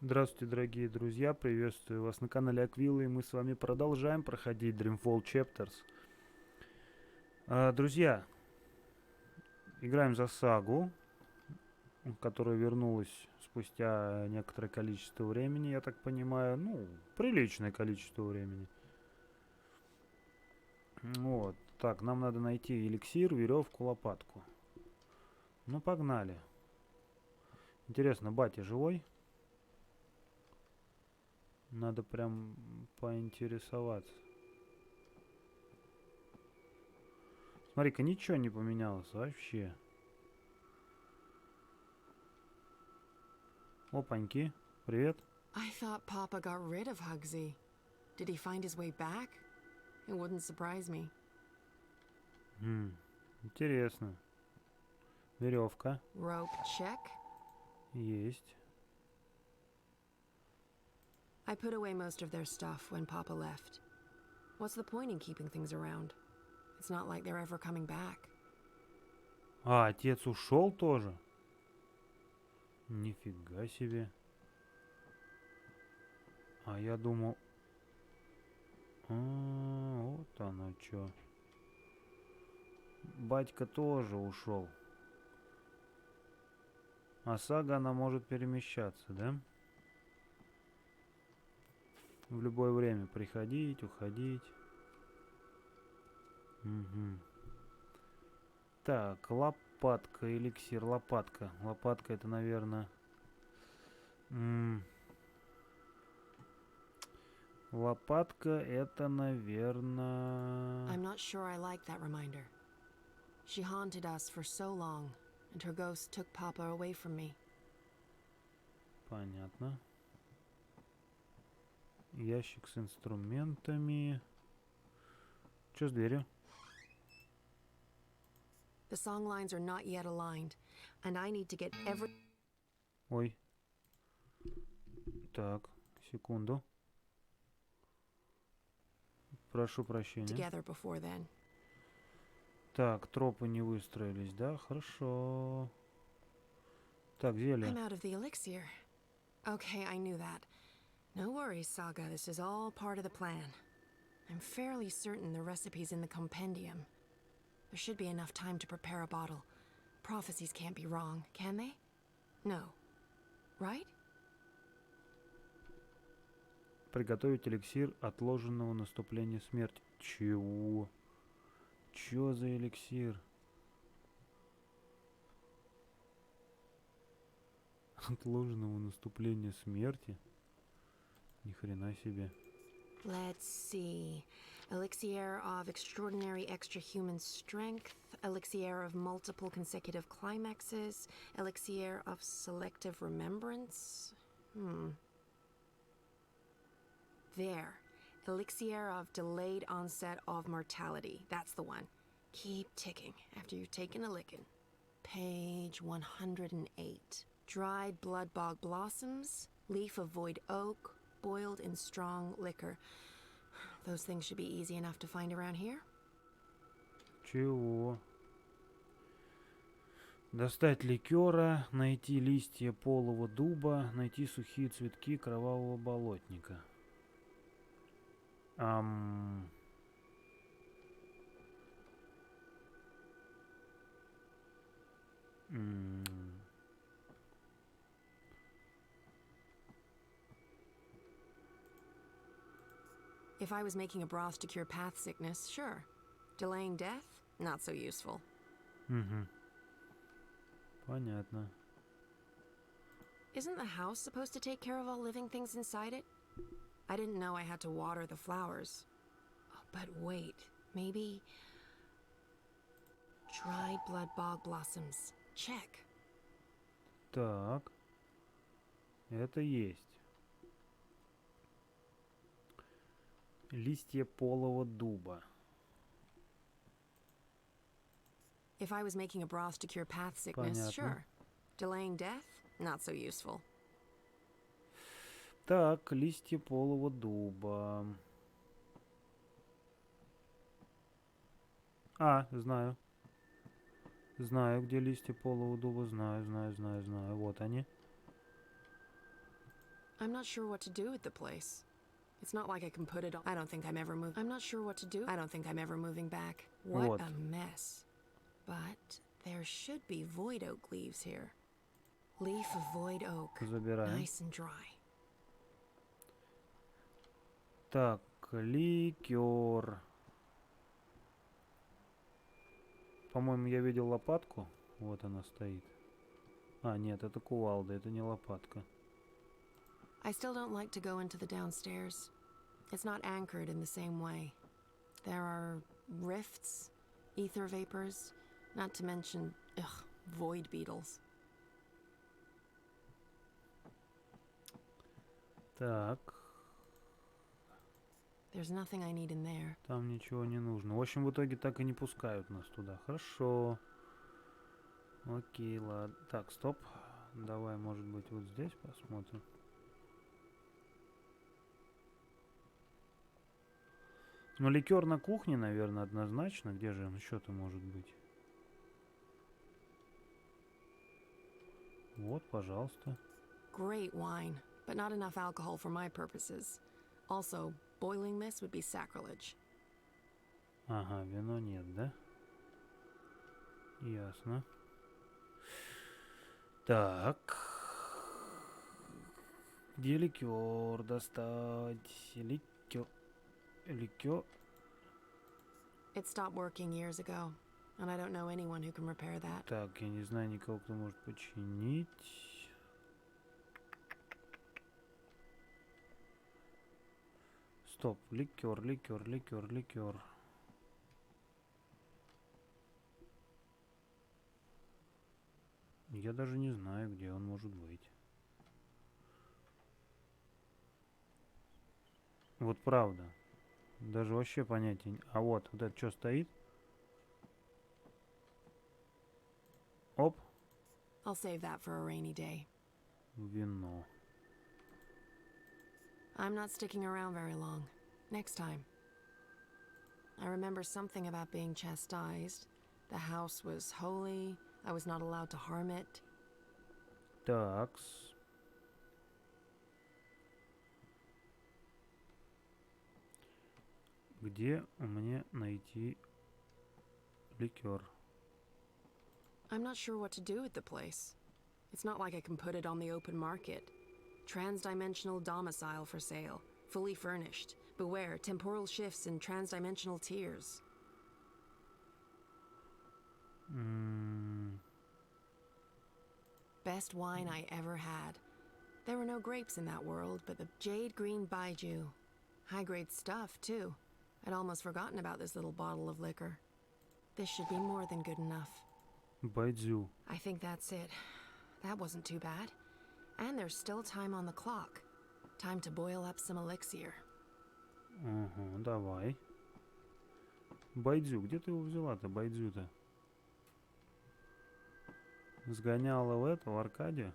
Здравствуйте, дорогие друзья, приветствую вас на канале Аквилы, и мы с вами продолжаем проходить Dreamfall Chapters. Друзья, играем за сагу, которая вернулась спустя некоторое количество времени, я так понимаю, приличное количество времени. Вот, так, нам надо найти эликсир, веревку, лопатку. Ну, погнали. Интересно, батя живой? Надо прям поинтересоваться. Смотри-ка, ничего не поменялось вообще. Опаньки, привет. I thought Papa got rid of Hugsy. Did he find his way back? It wouldn't surprise me. Интересно. Веревка. Rope check. Есть. I put away most of their stuff when Papa left. What's the point in keeping things around? It's not like they're ever coming back. А, отец ушел тоже? Нифига себе. А я думал... вот оно чё. Батька тоже ушел. А сага, она может перемещаться, да? В любое время приходить, уходить. Угу. Так, лопатка, эликсир, лопатка. Лопатка это, наверное... Лопатка это, наверное... I'm not sure I like that reminder. She haunted us for so long, and her ghost took Papa away from me. Понятно. Ящик с инструментами. Что с дверью? The song lines are not yet aligned, and I need to get every... Ой. Так, секунду. Прошу прощения. together before then. Так, тропы не выстроились, да? Хорошо. Так, зелье. I'm out of the elixir. Okay, I knew that. No worries, Saga. This is all part of the plan. I'm fairly certain the recipe's in the compendium. There should be enough time to prepare a bottle. Prophecies can't be wrong, can they? No. Right? Приготовить эликсир отложенного наступления смерти. Чего? Чё за эликсир? Отложенного наступления смерти? Ни хрена себе. Let's see. Elixir of extraordinary extra-human strength, elixir of multiple consecutive climaxes, elixir of selective remembrance. There. Elixir of delayed onset of mortality. That's the one. Keep ticking after you've taken a licking. Page 108. Dried blood bog blossoms, leaf of void oak, boiled in strong liquor. Those things should be easy enough to find around here. Чего? Достать ликера, найти листья полого дуба, найти сухие цветки кровавого болотника. If I was making a broth to cure path sickness, sure. Delaying death, not so useful. Понятно. Isn't the house supposed to take care of all living things inside it? I didn't know I had to water the flowers. Oh, but wait, maybe... Dried blood bog blossoms. Check. Так. Это есть. Листья полого дуба. If I was making a broth to cure path sickness, Понятно. sure. Delaying death, not so useful. Так, листья полого дуба. Знаю. Знаю, где листья полого дуба. Знаю. Вот они. I'm not sure what to do with the place. It's not like I can put it on. I don't think I'm ever moving. I'm not sure what to do. I don't think I'm ever moving back. What Вот. a mess. But there should be void oak leaves here. Leaf of void oak. Забираем. Nice and dry. Так, ликер. По-моему, я видел лопатку. Вот она стоит. А, нет, это кувалда, это не лопатка. I still don't like to go into the downstairs. It's not anchored in the same way. There are rifts, ether vapors, not to mention, void beetles. Так. There's nothing I need in there. Там ничего не нужно. В общем, в итоге так и не пускают нас туда. Хорошо. Окей, ладно. Так, стоп. Давай, может быть, вот здесь посмотрим. Ну, ликер на кухне, наверное, однозначно. Где же он еще-то может быть? Вот, пожалуйста. Great wine, but not enough alcohol for my purposes. Also, boiling this would be sacrilege. Ага, вино нет, да? Ясно. Так. Где ликер достать? Ликер. Ликер. It stopped working years ago, and I don't know anyone who can repair that. Так, я не знаю никого, кто может починить. Стоп, ликер, ликер, ликер, ликер. Я даже не знаю, где он может быть. Вот правда. Даже вообще понятия не... А вот это что стоит? Оп. I'll save that for a rainy day. Вино. I'm not sticking around very long. Next time. I remember something about being chastised. The house was holy. I was not allowed to harm it. Такс. Где мне найти ликер? I'm not sure what to do with the place. It's not like I can put it on the open market. Transdimensional domicile for sale. Fully furnished. Beware temporal shifts and transdimensional tears. Best wine I ever had. There were no grapes in that world, but the jade green baijiu. High-grade stuff, too. I'd almost forgotten about this little bottle of liquor. This should be more than good enough. Байдзю. I think that's it. That wasn't too bad. And there's still time on the clock. Time to boil up some elixir. Ага, давай. Байдзю. Где ты его взяла-то, байдзю-то? Сгоняла в Аркадию?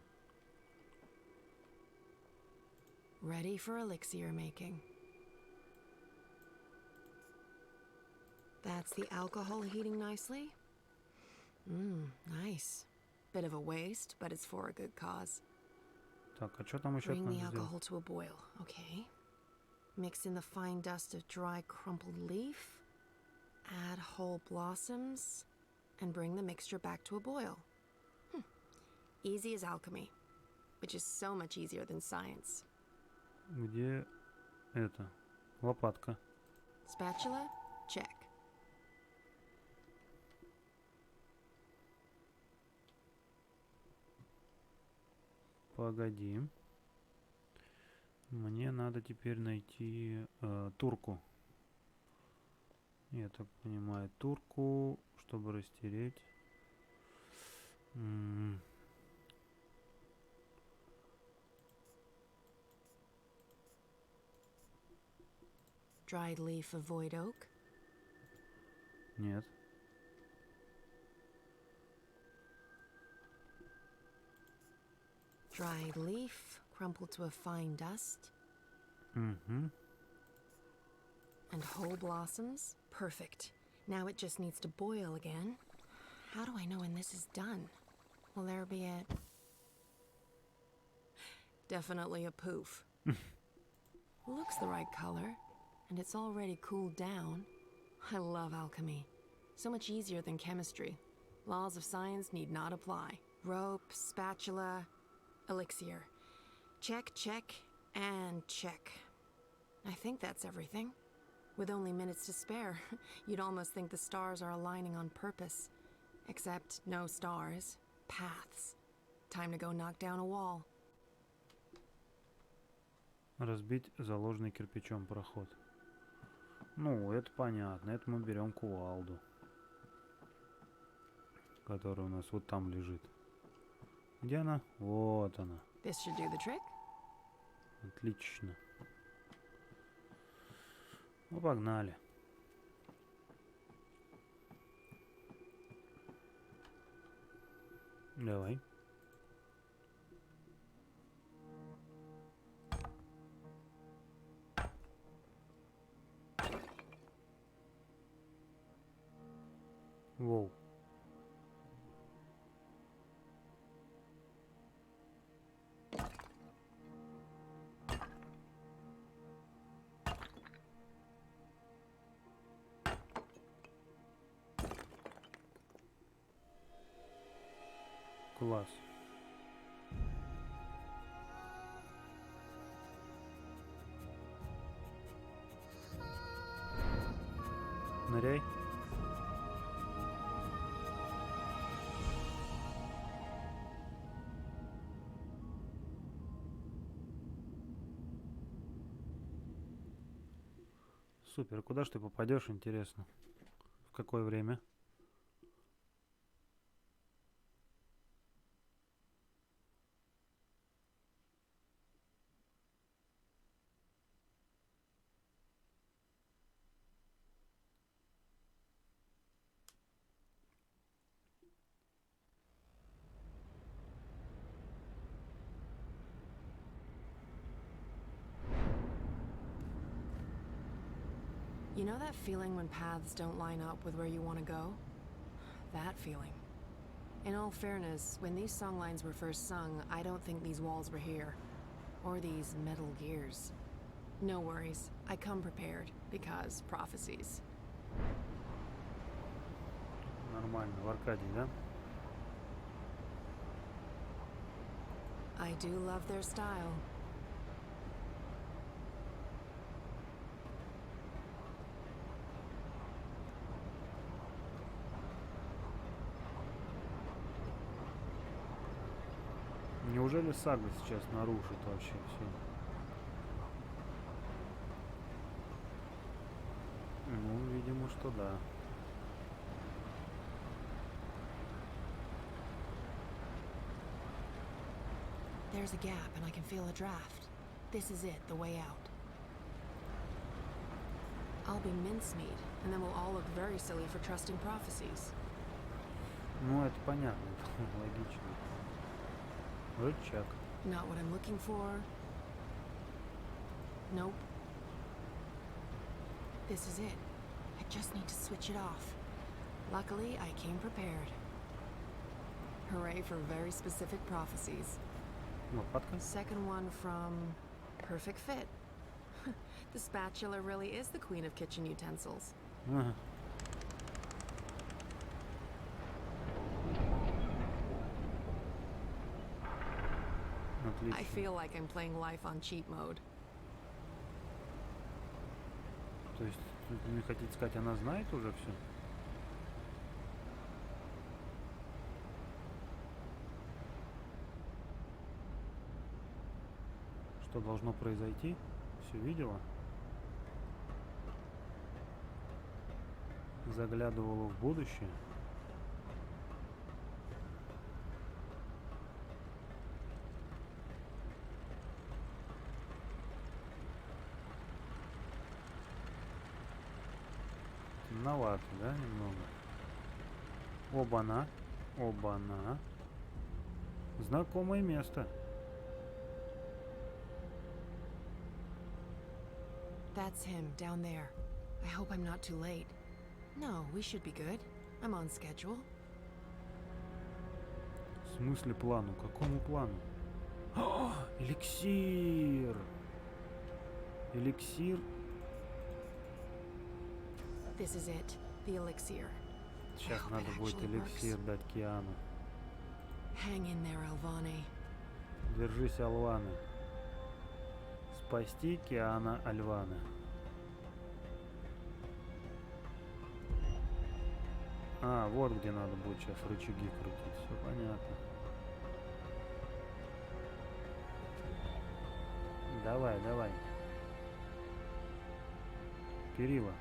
Ready for elixir making. That's the alcohol heating nicely. Nice. Bit of a waste, but it's for a good cause. Так, а что там еще Bring надо the сделать? alcohol to a boil, okay. Mix in the fine dust of dry crumpled leaf. Add whole blossoms. And bring the mixture back to a boil. Easy as alchemy. Which is so much easier than science. Где это? Лопатка. Spatula? Check. Погоди. Мне надо теперь найти турку. Я так понимаю, турку, чтобы растереть. Dried leaf of void oak. Нет. Dried leaf, crumpled to a fine dust. Угу. And whole blossoms. Perfect. Now it just needs to boil again. How do I know when this is done? Will there be a... Definitely a poof. Looks the right color, and it's already cooled down. I love alchemy. So much easier than chemistry. Laws of science need not apply. Rope, spatula, elixir. Check, check, and check. I think that's everything. With only minutes to spare, you'd almost think the stars are aligning on purpose. Except no stars, paths. Time to go knock down a wall. Разбить заложенный кирпичом проход. Ну, это понятно. Это мы берем кувалду, которая у нас вот там лежит. Где она? Вот она. This should do the trick. Отлично. Ну, погнали. Давай. Воу. Класс. Ныряй. Супер. Куда ж ты попадешь, интересно? В какое время? You know that feeling when paths don't line up with where you want to go? That feeling. In all fairness, when these songlines were first sung, I don't think these walls were here. Or these metal gears. No worries, I come prepared, because prophecies. Нормально, в Аркадии, да? I do love their style. Неужели сага сейчас нарушит вообще все? Ну, видимо, что да. There's a gap and I can feel a draft. This is it, the way out. I'll be mincemeat, and then we'll all look very silly for trusting prophecies. Ну, это понятно, это логично. Рычаг. Not what I'm looking for. Nope. This is it. I just need to switch it off. Luckily, I came prepared. Hooray for very specific prophecies. Лопатка. Second one from Perfect Fit. The spatula really is the queen of kitchen utensils. Ага. Отлично. I feel like I'm playing life on cheat mode. То есть, вы хотите сказать, она знает уже все? Что должно произойти? Все видела? Заглядывала в будущее? Темновато, да, немного? Оба-на. Оба-на. Знакомое место. That's him, down there. I hope I'm not too late. No, we should be good. I'm on schedule. В смысле плану? Какому плану? О, Эликсир. Эликсир. This is it, the elixir. Сейчас hope надо it будет actually эликсир дать Киану. Hang in there, Alvani. Держись, Алваны. Спасти Киана Альваны. А, вот где надо будет сейчас рычаги крутить. Все понятно. Давай, давай. Перила.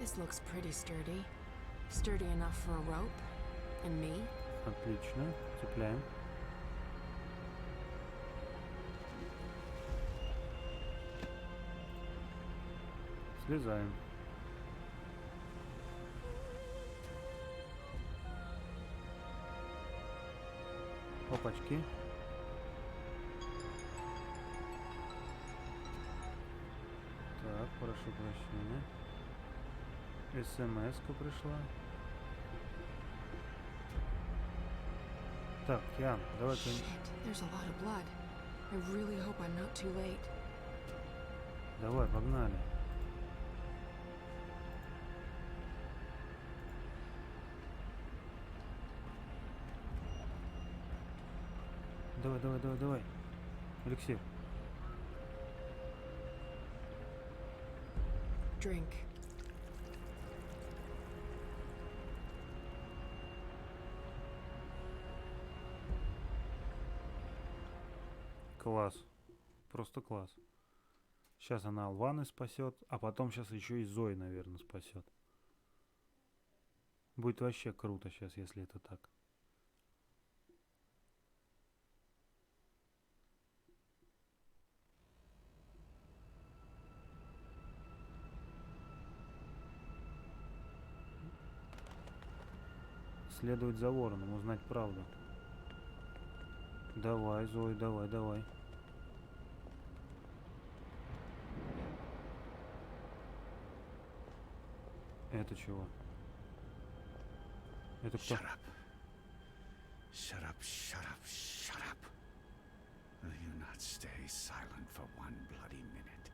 This looks pretty sturdy. Sturdy enough for a rope. And me. Отлично. Цепляем. Слезаем. Опачки. Так, прошу прощения. СМС-ка пришла. Так, Киан, давай-ка... Shit, there's a lot of blood. I really hope I'm not too late. Давай, погнали. Давай, давай, давай, давай. Алексей. Drink. Класс. Просто класс. Сейчас она Алваны спасет, а потом сейчас еще и Зои, наверное, спасет. Будет вообще круто сейчас, если это так. Следовать за вороном, узнать правду. Давай, Зои, давай, давай. Это чего? Это кто? Shut up. Shut up, shut up, shut up. Will you not stay silent for one bloody minute?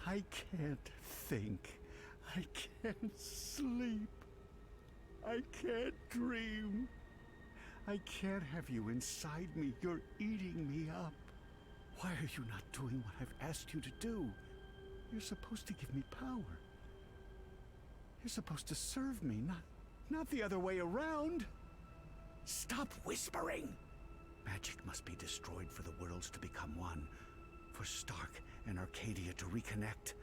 I can't think. I can't sleep. I can't dream. I can't have you inside me. You're eating me up. Why are you not doing what I've asked you to do? You're supposed to give me power. You're supposed to serve me, not the other way around. Stop whispering! Magic must be destroyed for the worlds to become one. For Stark and Arcadia to reconnect.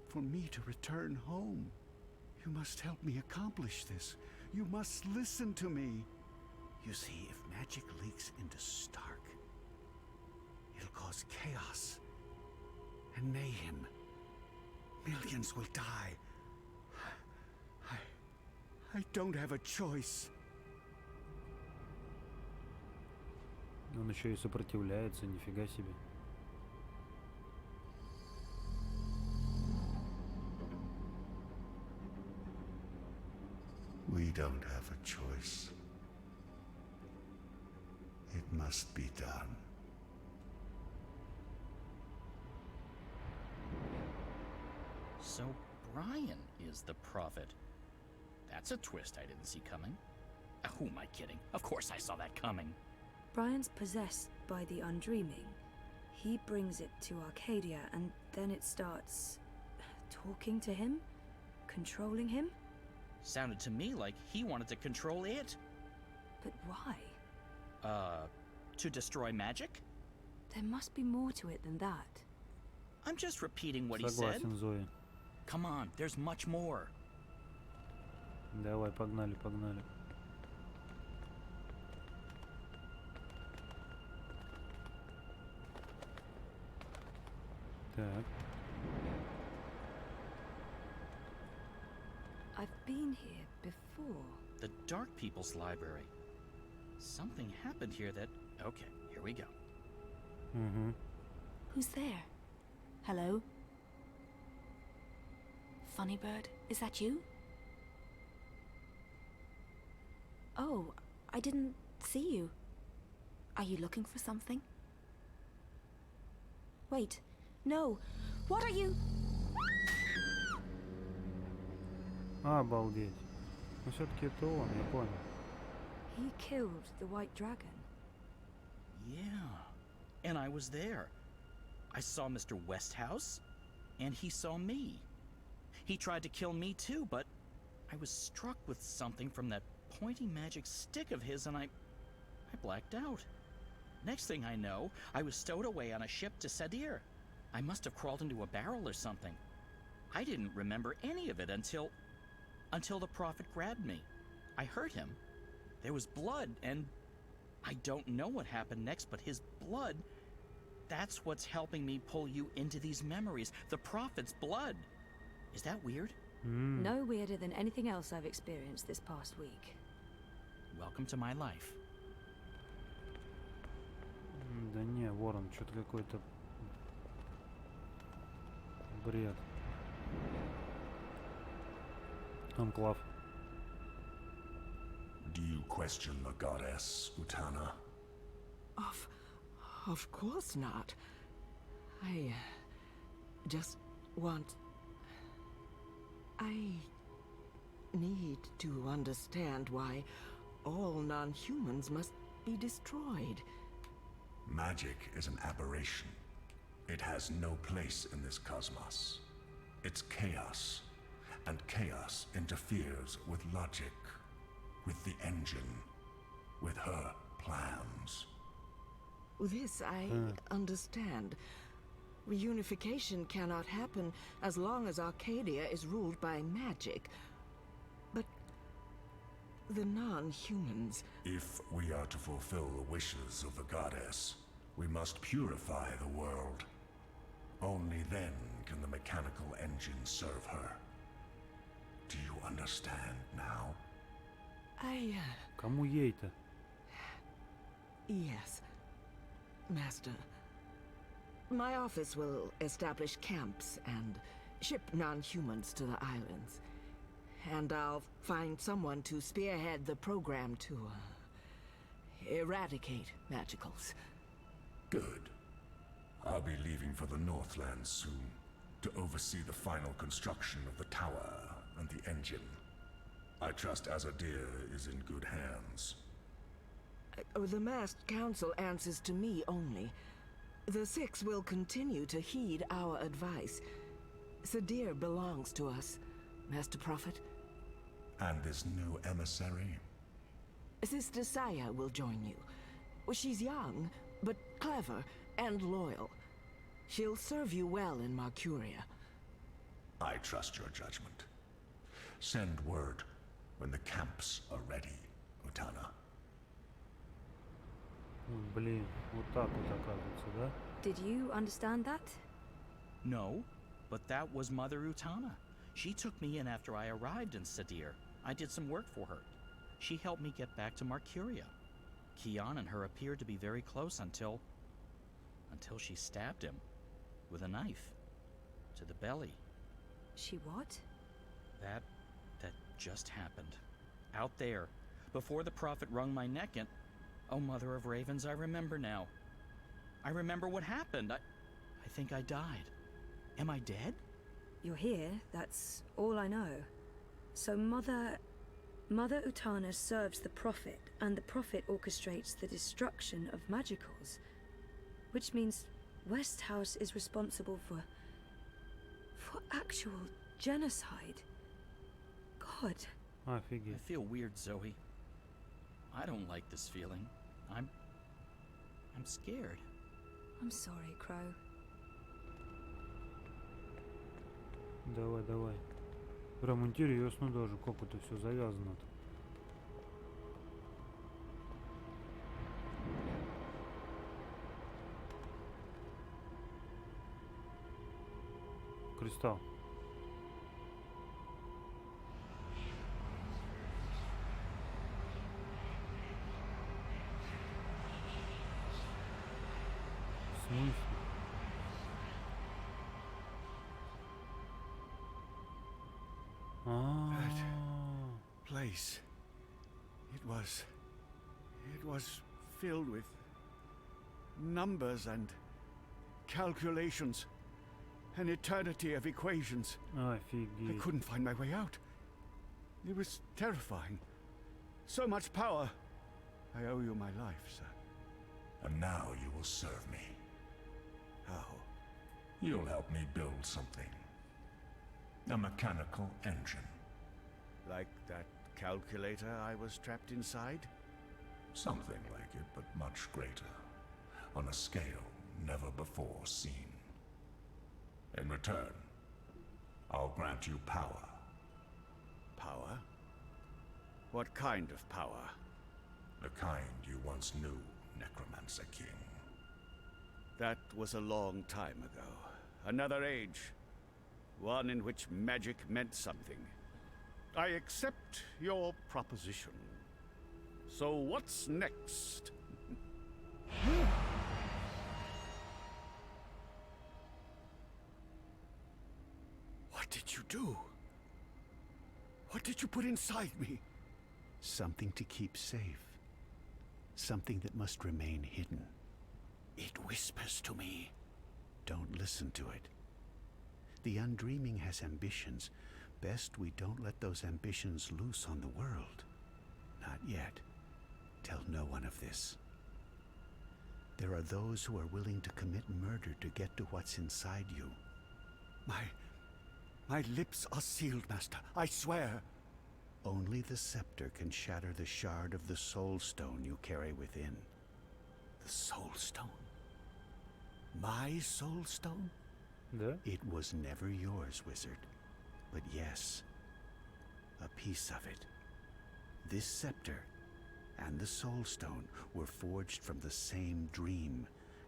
For me to return home. You must help me accomplish this. You must listen to me. You see, if magic leaks into Stark, it'll cause chaos and mayhem. Millions will die. I don't have a choice. Он еще и сопротивляется, нифига себе. We don't have a choice. It must be done. So Brian is the prophet. That's a twist I didn't see coming. Who am I kidding? Of course I saw that coming. Brian's possessed by the undreaming. He brings it to Arcadia, and then it starts talking to him? Controlling him? Sounded to me like he wanted to control it. But why? To destroy magic? There must be more to it than that. I'm just repeating what he said. Согласен, Зоя. Come on, there's much more. Давай, погнали, погнали. Так. I've been here before. The Dark People's Library. Something happened here that... Okay, here we go. Угу. Who's there? Hello? Funnybird, is that you? Oh, I didn't see you. Are you looking for something? Wait, no. What are you? Обалдеть. Но все-таки это он, я понял. He killed the White Dragon. Yeah. And I was there. I saw Mr. Westhouse, and he saw me. He tried to kill me too, but I was struck with something from that pointy magic stick of his, and I blacked out. Next thing I know, I was stowed away on a ship to Sadir. I must have crawled into a barrel or something. I didn't remember any of it until the prophet grabbed me. I hurt him. There was blood, and I don't know what happened next, but his blood, that's what's helping me pull you into these memories. The prophet's blood. Is that weird? No weirder than anything else I've experienced this past week. Welcome to my life. Да не, Ворон, что-то какой-то бред. Анклав. Do you question the goddess, Utana? Of course not. I just want... I need to understand why all non-humans must be destroyed. Magic is an aberration. It has no place in this cosmos. It's chaos, and chaos interferes with logic, with the engine, with her plans. This I understand. Reunification cannot happen as long as Arcadia is ruled by magic. But the non-humans... If we are to fulfill the wishes of the goddess, we must purify the world. Only then can the mechanical engine serve her. Do you understand now? Кому ей-то? Yes, Master. My office will establish camps and ship non-humans to the islands. And I'll find someone to spearhead the program to eradicate magicals. Good. I'll be leaving for the Northlands soon to oversee the final construction of the tower and the engine. I trust Azadir is in good hands. The masked council answers to me only. The Six will continue to heed our advice. Sadir belongs to us, Master Prophet. And this new emissary? Sister Saya will join you. She's young, but clever and loyal. She'll serve you well in Marcuria. I trust your judgment. Send word when the camps are ready, Utana. Блин, вот так вот оказывается, да? Did you understand that? No, but that was Mother Utana. She took me in after I arrived in Sadir. I did some work for her. She helped me get back to Marcuria. Kian and her appeared to be very close until she stabbed him with a knife to the belly. She what? That just happened. Out there, before the prophet wrung my neck, and oh, Mother of Ravens, I remember now. I remember what happened. I think I died. Am I dead? You're here, that's all I know. So Mother Utana serves the Prophet, and the Prophet orchestrates the destruction of magicals. Which means Westhouse is responsible for actual genocide. God. I Офигеть. feel weird, Zoe. I don't like this feeling. I'm scared. I'm sorry, Crow. Давай, давай. Прям интересно даже, как это все завязано-то. Кристалл. В смысле? Place. It It was filled with numbers and calculations. An eternity of equations. I Офигеть. couldn't find my way out. It was terrifying. So much power. I owe you my life, sir. And now you will serve me. How? You'll help me build something. A mechanical engine. Like that calculator I was trapped inside? Something like it, but much greater. On a scale never before seen. In return, I'll grant you power. Power? What kind of power? The kind you once knew, Necromancer King. That was a long time ago. Another age. One in which magic meant something. I accept your proposition. So what's next? What did you do? What did you put inside me? Something to keep safe. Something that must remain hidden. It whispers to me. Don't listen to it. The Undreaming has ambitions. Best we don't let those ambitions loose on the world. Not yet. Tell no one of this. There are those who are willing to commit murder to get to what's inside you. My lips are sealed, Master. I swear. Only the scepter can shatter the shard of the Soul Stone you carry within. The Soul Stone? My Soul Stone? Да? It was never yours, wizard. But yes, a piece of it. This scepter and the Soul Stone were forged from the same dream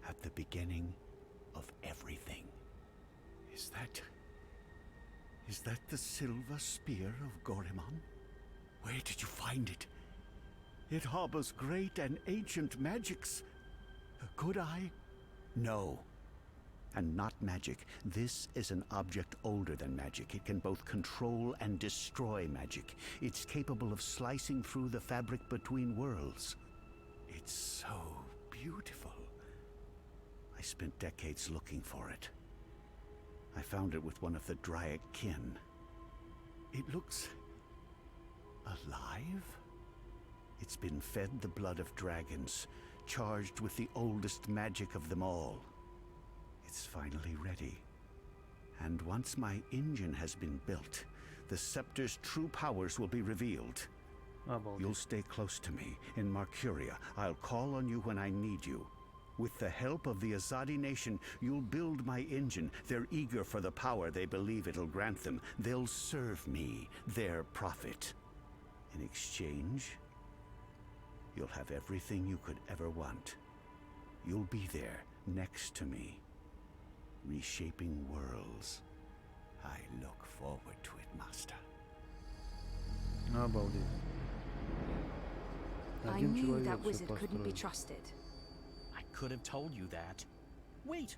at the beginning of everything. Is that the silver spear of Gorimon? Where did you find it? It harbors great and ancient magics. Could I? No. And not magic. This is an object older than magic. It can both control and destroy magic. It's capable of slicing through the fabric between worlds. It's so beautiful. I spent decades looking for it. I found it with one of the Dryac kin. It looks alive? It's been fed the blood of dragons, charged with the oldest magic of them all. It's finally ready. And once my engine has been built, the scepter's true powers will be revealed. Обалдеть. You'll stay close to me in Marcuria. I'll call on you when I need you. With the help of the Azadi nation, you'll build my engine. They're eager for the power they believe it'll grant them. They'll serve me, their prophet. In exchange, you'll have everything you could ever want. You'll be there, next to me, reshaping worlds. I look forward to it, Master. Обалдеть. I Один knew человек that всё wizard couldn't be построил. trusted. I could have told you that. Wait,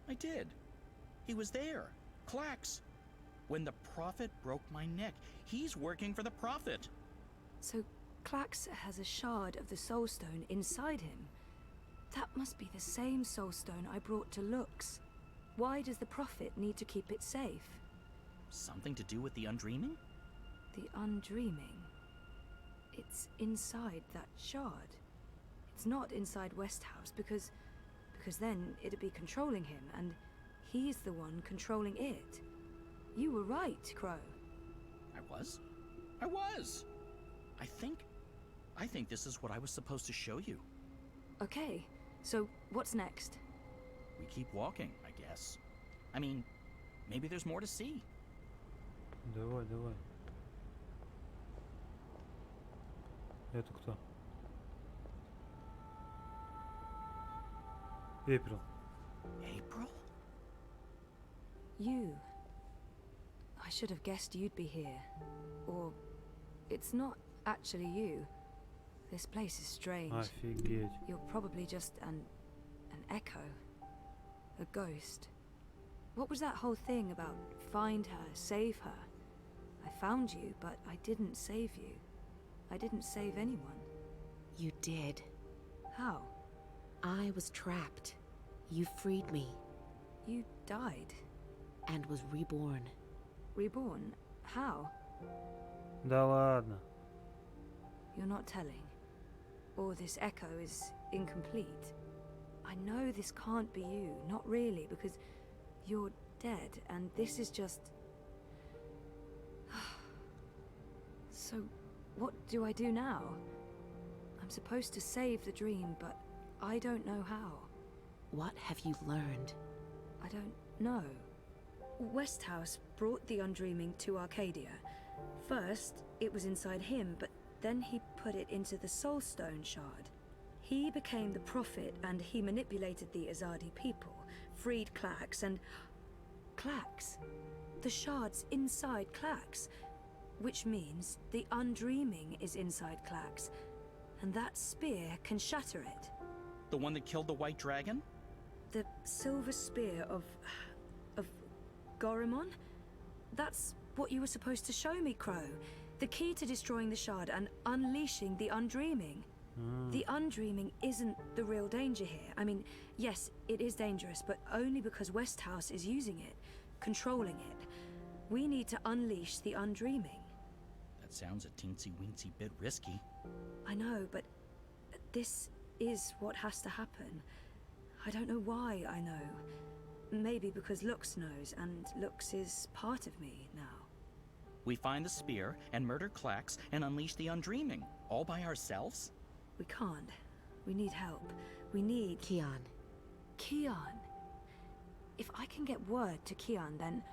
I did. He was there. Clax. When the Prophet broke my neck, he's working for the Prophet. So Clax has a shard of the Soul Stone inside him. That must be the same Soul Stone I brought to Lux. Why does the Prophet need to keep it safe? Something to do with the Undreaming? The Undreaming. It's inside that shard. It's not inside Westhouse because then it'd be controlling him, and he's the one controlling it. You were right, Crow. I was? I was! I think this is what I was supposed to show you. Okay, so what's next? We keep walking, I guess. I mean, maybe there's more to see. Давай, давай. Это кто? Эйприл. April? You. I should have guessed you'd be here. Or it's not actually you. This place is strange. Офигеть. You're probably just an echo. A ghost. What was that whole thing about find her, save her? I found you, but I didn't save you. I didn't save anyone. You did. How? I was trapped. You freed me You died. and was reborn. Reborn? How? Да ладно. You're not telling. Or this echo is incomplete. I know this can't be you, not really, because you're dead, and this is just... So, what do I do now? I'm supposed to save the dream, but I don't know how. What have you learned? I don't know. Westhouse brought the Undreaming to Arcadia. First, it was inside him, but then he put it into the Soulstone shard. He became the prophet, and he manipulated the Azadi people, freed Clax, and... Clax? The shard's inside Clax. Which means the Undreaming is inside Clax. And that spear can shatter it. The one that killed the White Dragon? The silver spear of Gorimon? That's what you were supposed to show me, Crow. The key to destroying the shard and unleashing the Undreaming. The Undreaming isn't the real danger here. I mean, yes, it is dangerous, but only because Westhouse is using it, controlling it. We need to unleash the Undreaming. That sounds a teensy-weensy bit risky. I know, but this is what has to happen. I don't know why I know. Maybe because Lux knows, and Lux is part of me now. We find the spear and murder Clax and unleash the Undreaming, all by ourselves? We can't. We need help. We need... Kian. Kian. If I can get word to Kian, then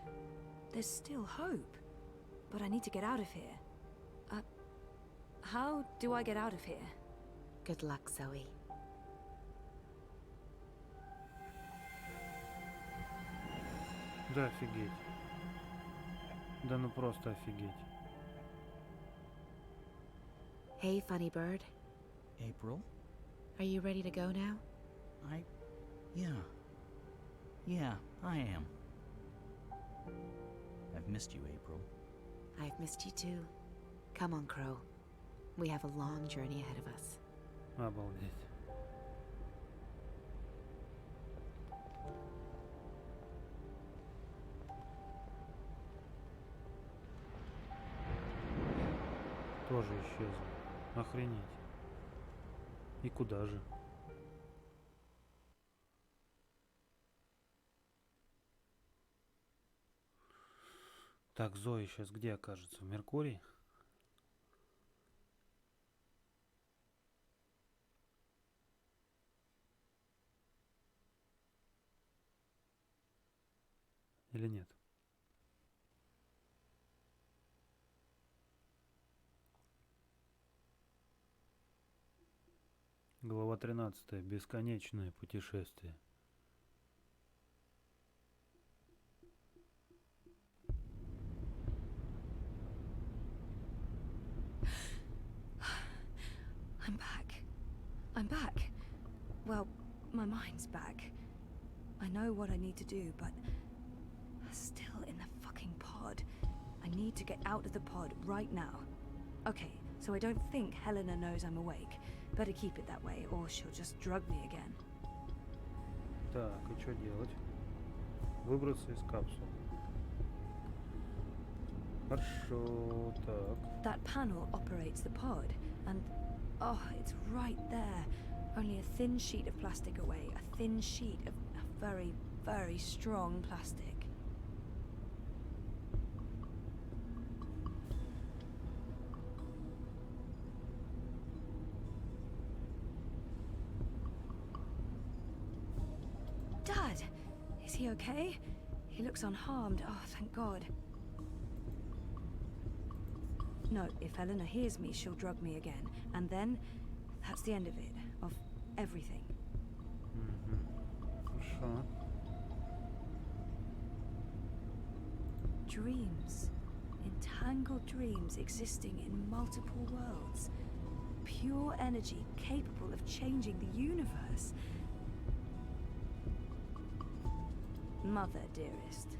there's still hope. But I need to get out of here. How do I get out of here? Good luck, Zoe. Да офигеть. Да ну просто офигеть. Hey, funny bird. April? Are you ready to go now? Yeah, I am. I've missed you, April. I've missed you too. Come on, Crow. We have a long journey ahead of us. Обалдеть. Тоже исчезли. Охренеть. И куда же? Так, Зоя сейчас где окажется? В Меркурии? Или нет? Глава 13. Бесконечное путешествие. I'm back. I'm back. Well, my mind's back. I know what I need to do, but still in the fucking pod. I need to get out of the pod right now. Okay, so I don't think Helena knows I'm awake. Better keep it that way, or she'll just drug me again. Так, и что делать? Выбраться из капсулы. Хорошо, так. That panel operates the pod, and oh, it's right there. Only a thin sheet of plastic away. A thin sheet of very, very strong plastic. Dad! Is he okay? He looks unharmed. Oh, thank God. No, if Helena hears me, she'll drug me again. And then, that's the end of it. Of everything. Хорошо. Dreams. Entangled dreams existing in multiple worlds. Pure energy capable of changing the universe. Mother, dearest.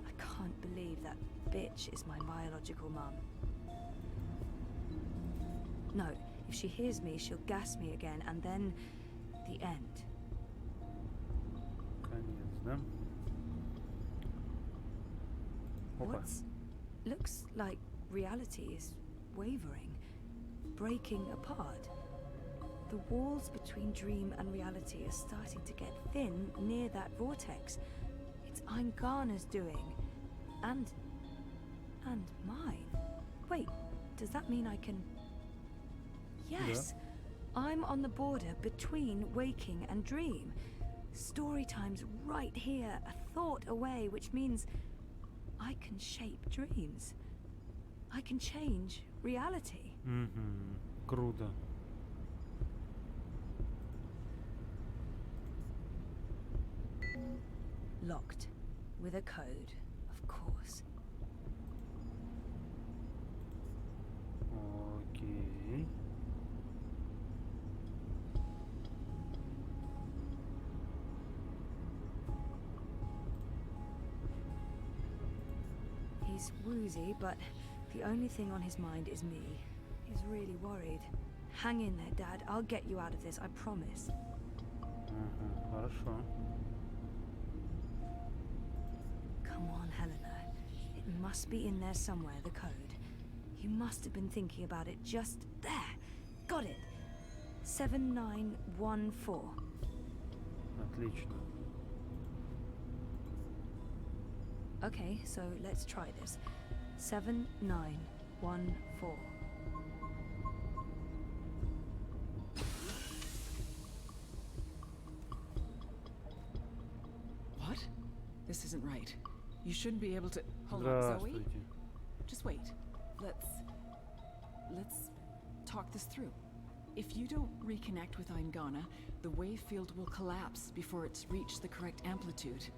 I can't believe that bitch is my biological mum. No, If she hears me, she'll gas me again, and then the end. Конец, да? Опа. What's... Looks like reality is wavering, breaking apart. The walls between dream and reality are starting to get thin near that vortex. It's Eingana's doing. And mine. Wait, does that mean I can... Yes! I'm on the border between waking and dream. Story time's right here, a thought away, which means I can shape dreams. I can change reality. Круто. Locked. With a code, of course. Окей. He's woozy, but the only thing on his mind is me. He's really worried. Hang in there, Dad. I'll get you out of this, I promise. Хорошо. Come on, Helena. It must be in there somewhere, the code. You must have been thinking about it just there. Got it. 7914. Отлично. Okay, so let's try this. 7914. What? This isn't right. You shouldn't be able to... Hold on, Zoe? Здравствуйте. Just wait. Let's talk this through. If you don't reconnect with Eingana, the wave field will collapse before it's reached the correct amplitude.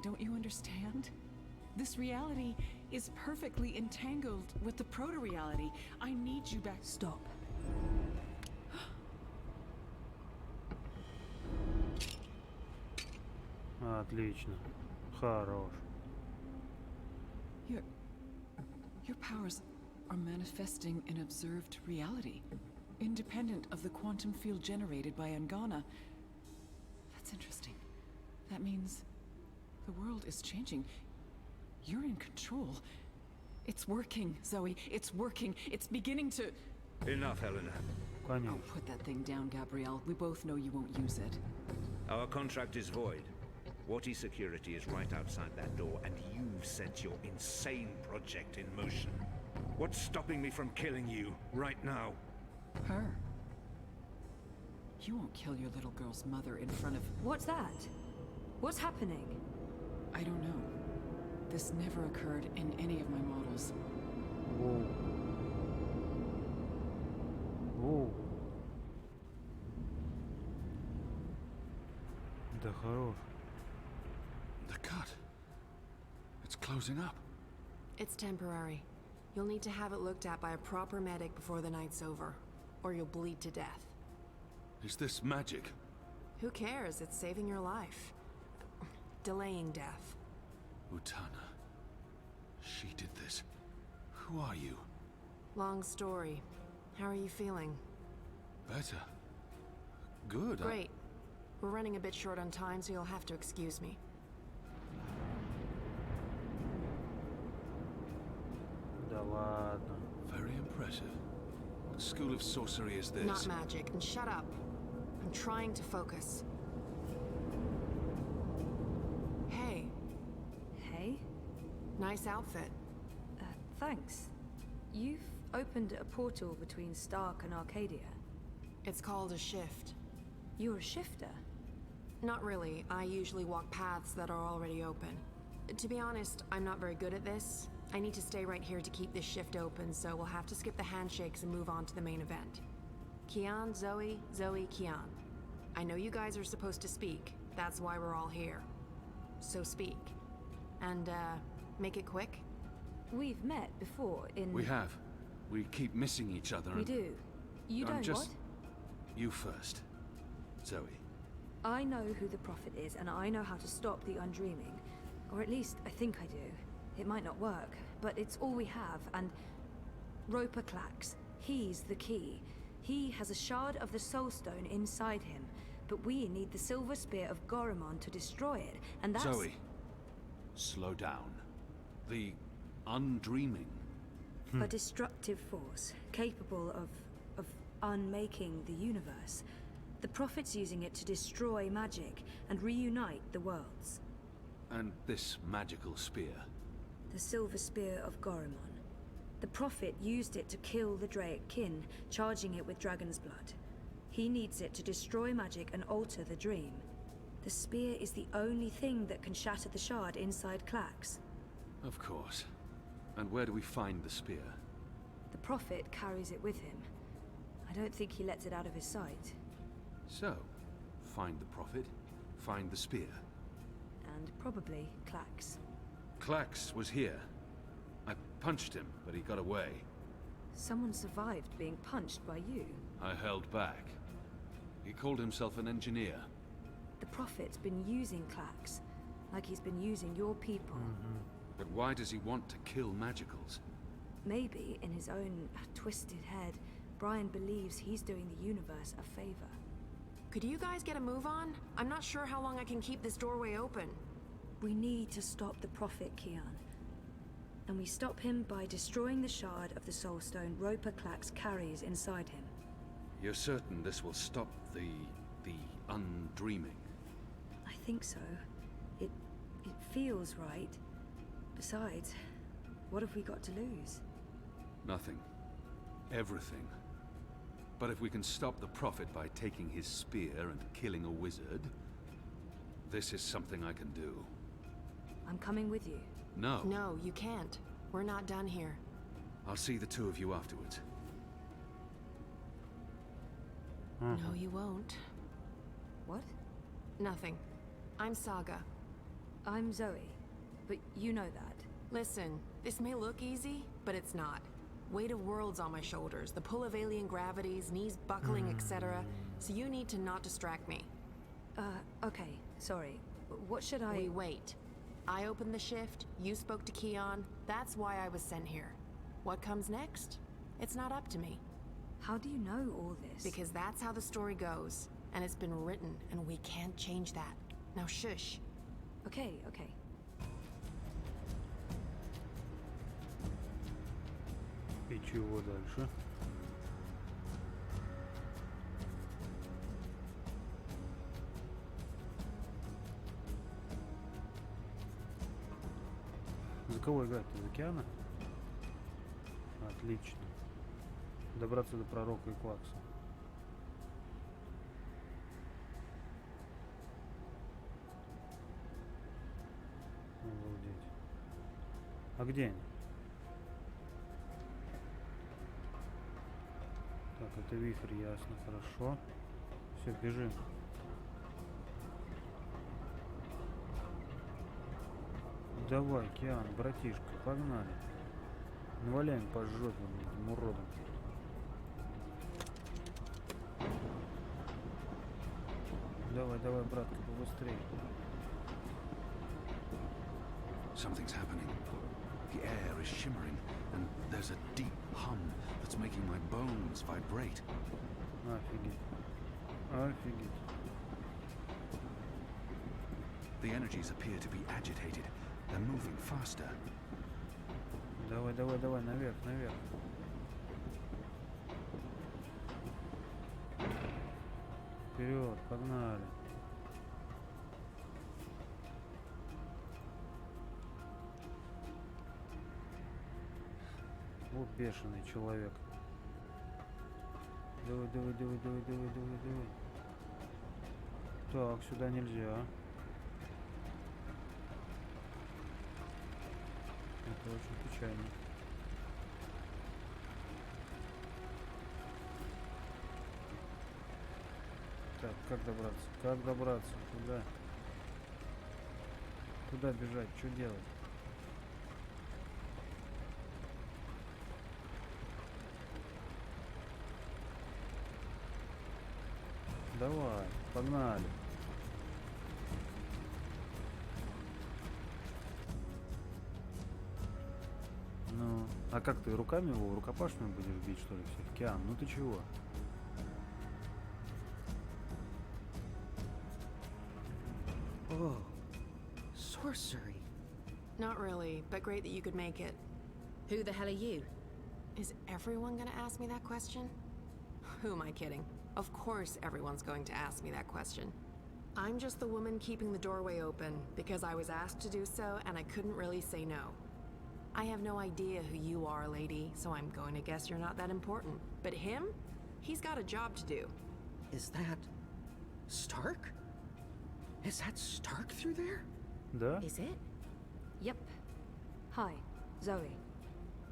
Don't you understand? This reality is perfectly entangled with the proto-reality. I need you back. Stop. Отлично. Хорош. Your powers are manifesting an observed reality, independent of the quantum field generated by Eingana. That's interesting. That means the world is changing. You're in control. It's working, Zoe. It's working. It's beginning to... Enough, Helena. Конечно. Oh, put that thing down, Gabrielle. We both know you won't use it. Our contract is void. Wati security is right outside that door, and you've set your insane project in motion. What's stopping me from killing you right now? Her. You won't kill your little girl's mother in front of... What's that? What's happening? I don't know. This never occurred in any of my models. Воу. Воу. Да хорош. The cut. It's closing up. It's temporary. You'll need to have it looked at by a proper medic before the night's over, or you'll bleed to death. Is this magic? Who cares? It's saving your life. Delaying death. Utana. She did this. Who are you? Long story. How are you feeling? Better. Good. Great. We're running a bit short on time, so you'll have to excuse me. Да ладно. Very impressive. What school of sorcery is this? Not magic. And shut up. I'm trying to focus. Hey, Hey? nice outfit. Thanks. You've opened a portal between Stark and Arcadia. It's called a shift. You're a shifter. Not really. I usually walk paths that are already open. To be honest, I'm not very good at this. I need to stay right here to keep this shift open, so we'll have to skip the handshakes and move on to the main event. Kian, Zoe, Zoe, Kian. I know you guys are supposed to speak. That's why we're all here. So speak. And, make it quick. We've met before in... We have. We keep missing each other. We and do. You I'm don't just... what? You first. Zoe. I know who the Prophet is, and I know how to stop the undreaming. Or at least, I think I do. It might not work, but it's all we have, and... Roper Clax. He's the key. He has a shard of the Soul Stone inside him, but we need the Silver Spear of Gorimon to destroy it, and that's... Zoe, slow down. The undreaming. A destructive force, capable of unmaking the universe. The Prophet's using it to destroy magic and reunite the worlds. And this magical spear. The Silver Spear of Gorimon. The Prophet used it to kill the Draic kin, charging it with dragon's blood. He needs it to destroy magic and alter the dream. The spear is the only thing that can shatter the shard inside Clax. Of course. And where do we find the spear? The Prophet carries it with him. I don't think he lets it out of his sight. So, find the Prophet, find the spear. And probably Clax. Clax was here. I punched him, but he got away. Someone survived being punched by you. I held back. He called himself an engineer. The Prophet's been using Clax, like he's been using your people. But why does he want to kill magicals? Maybe, in his own twisted head, Brian believes he's doing the universe a favor. Could you guys get a move on? I'm not sure how long I can keep this doorway open. We need to stop the Prophet, Kian. And we stop him by destroying the shard of the Soul Stone Roper Clax carries inside him. You're certain this will stop the undreaming? I think so. It feels right. Besides, what have we got to lose? Nothing. Everything. But if we can stop the Prophet by taking his spear and killing a wizard, this is something I can do. I'm coming with you. No. No, you can't. We're not done here. I'll see the two of you afterwards. No, you won't. What? Nothing. I'm Saga. I'm Zoe. But you know that. Listen, this may look easy, but it's not. Weight of worlds on my shoulders, the pull of alien gravities, knees buckling, etc. So you need to not distract me. Okay. Sorry. What should I... We wait. I opened the shift, you spoke to Keon, that's why I was sent here. What comes next? It's not up to me. How do you know all this? Because that's how the story goes. And it's been written, and we can't change that. Now shush. Okay. И чего дальше? За кого играть-то? За Киана? Отлично. Добраться до пророка и Клакса. Обалдеть. А где они? Так, это вихрь, ясно, хорошо. Все, бежим. Давай, Киан, братишка, погнали. Наваляем по жопе этим уродом. Давай, братка, побыстрее. Something's happening. The air is shimmering, and there's a deep hum that's making my bones vibrate. Офигеть. The energies appear to be agitated. They're moving faster. Давай, наверх. Вперед, погнали. Вот бешеный человек. Давай. Так, сюда нельзя. Это очень печально. Так, как добраться? Куда? Куда бежать? Что делать? Давай, погнали. Ну, а как ты руками его, рукопашными будешь бить, что ли, всех? Киан, ну ты чего? Oh, sorcery. Not really, but great that you could make it. Who the hell are you? Is everyone gonna ask me that question? Who am I kidding? Of course everyone's going to ask me that question. I'm just the woman keeping the doorway open because I was asked to do so and I couldn't really say no. I have no idea who you are, lady, so I'm going to guess you're not that important. But him? He's got a job to do. Is that Stark? Is that Stark through there? Да? Is it? Yep. Hi, Zoe.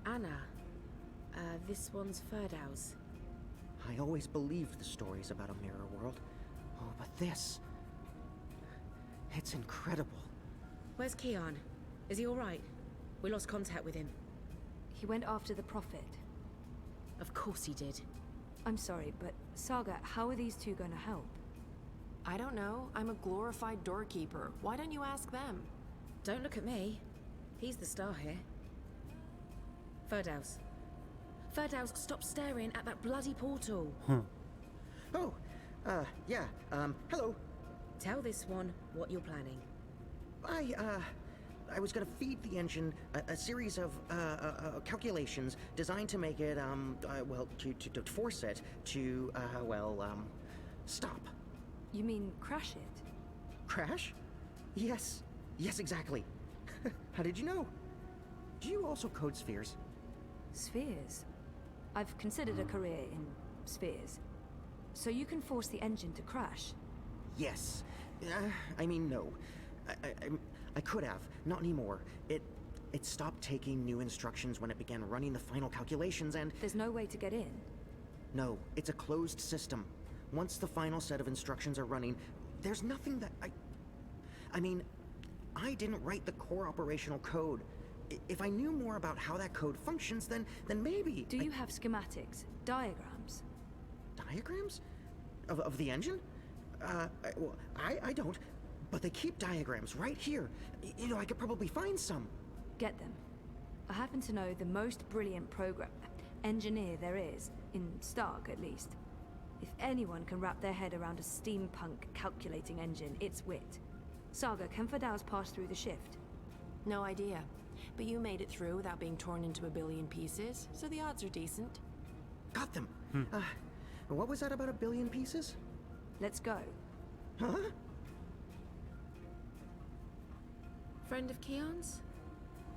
Anna. This one's Ferdow's. I always believed the stories about a mirror world. Oh, but this... It's incredible. Where's Keon? Is he alright? We lost contact with him. He went after the Prophet. Of course he did. I'm sorry, but Saga, how are these two going to help? I don't know. I'm a glorified doorkeeper. Why don't you ask them? Don't look at me. He's the star here. Ferdow's. Ferdow's, stop staring at that bloody portal. Oh, yeah, hello. Tell this one what you're planning. I was gonna feed the engine a series of, calculations designed to make it, well, to force it to, stop. You mean crash it? Crash? Yes, exactly. How did you know? Do you also code spheres? Spheres? I've considered a career in spheres. So you can force the engine to crash? Yes. I mean, no. I could have. Not anymore. It stopped taking new instructions when it began running the final calculations and... There's no way to get in? No, it's a closed system. Once the final set of instructions are running, there's nothing that I mean, I didn't write the core operational code. If I knew more about how that code functions, then maybe... Do you have schematics? Diagrams? Diagrams? Of the engine? Well, I don't. But they keep diagrams right here. You know, I could probably find some. Get them. I happen to know the most brilliant engineer there is, in Stark at least. If anyone can wrap their head around a steampunk calculating engine, it's Wit. Saga, can Ferdow's pass through the shift? No idea. But you made it through without being torn into a billion pieces, so the odds are decent. Got them. What was that about a billion pieces? Let's go. Huh? Friend of Keon's?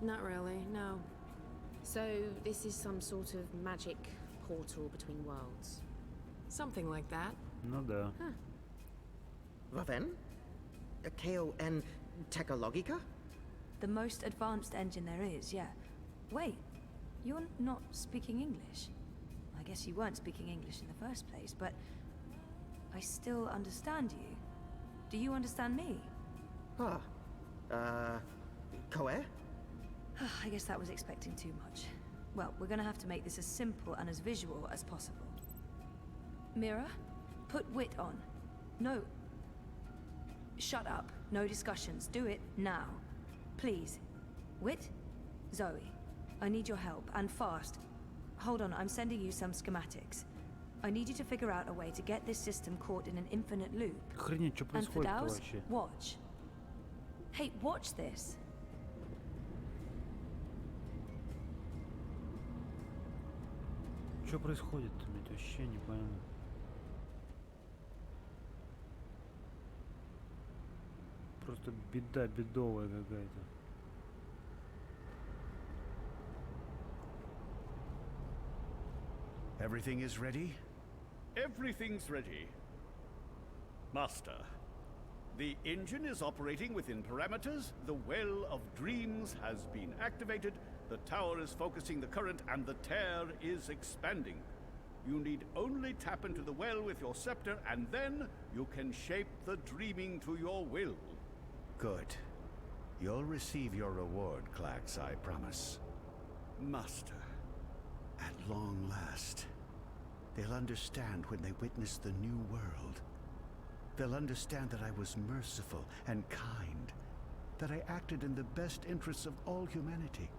Not really, no. So, this is some sort of magic portal between worlds? Something like that. Ну да. Vaven? K-O-N Technologica? The most advanced engine there is, yeah. Wait, you're not speaking English? I guess you weren't speaking English in the first place, but I still understand you. Do you understand me? Koe? I guess that was expecting too much. Well, we're gonna have to make this as simple and as visual as possible. Mira, put Wit on. No. Shut up. No discussions. Do it now. Please. Wit? Zoe. I need your help, and fast. Hold on, I'm sending you some schematics. I need you to figure out a way to get this system caught in an infinite loop. Охренеть, что And происходит Ferdow's, вообще? watch. Hey, watch this. Что происходит-то, блядь, вообще не пойму. Просто беда бедовая какая-то. Everything is ready? Everything's ready. Master, the engine is operating within parameters, the Well of Dreams has been activated, the tower is focusing the current, and the tear is expanding. You need only tap into the well with your scepter, and then you can shape the dreaming to your will. Good. You'll receive your reward, Klax, I promise. Master. At long last, they'll understand when they witness the new world. They'll understand that I was merciful and kind, that I acted in the best interests of all humanity.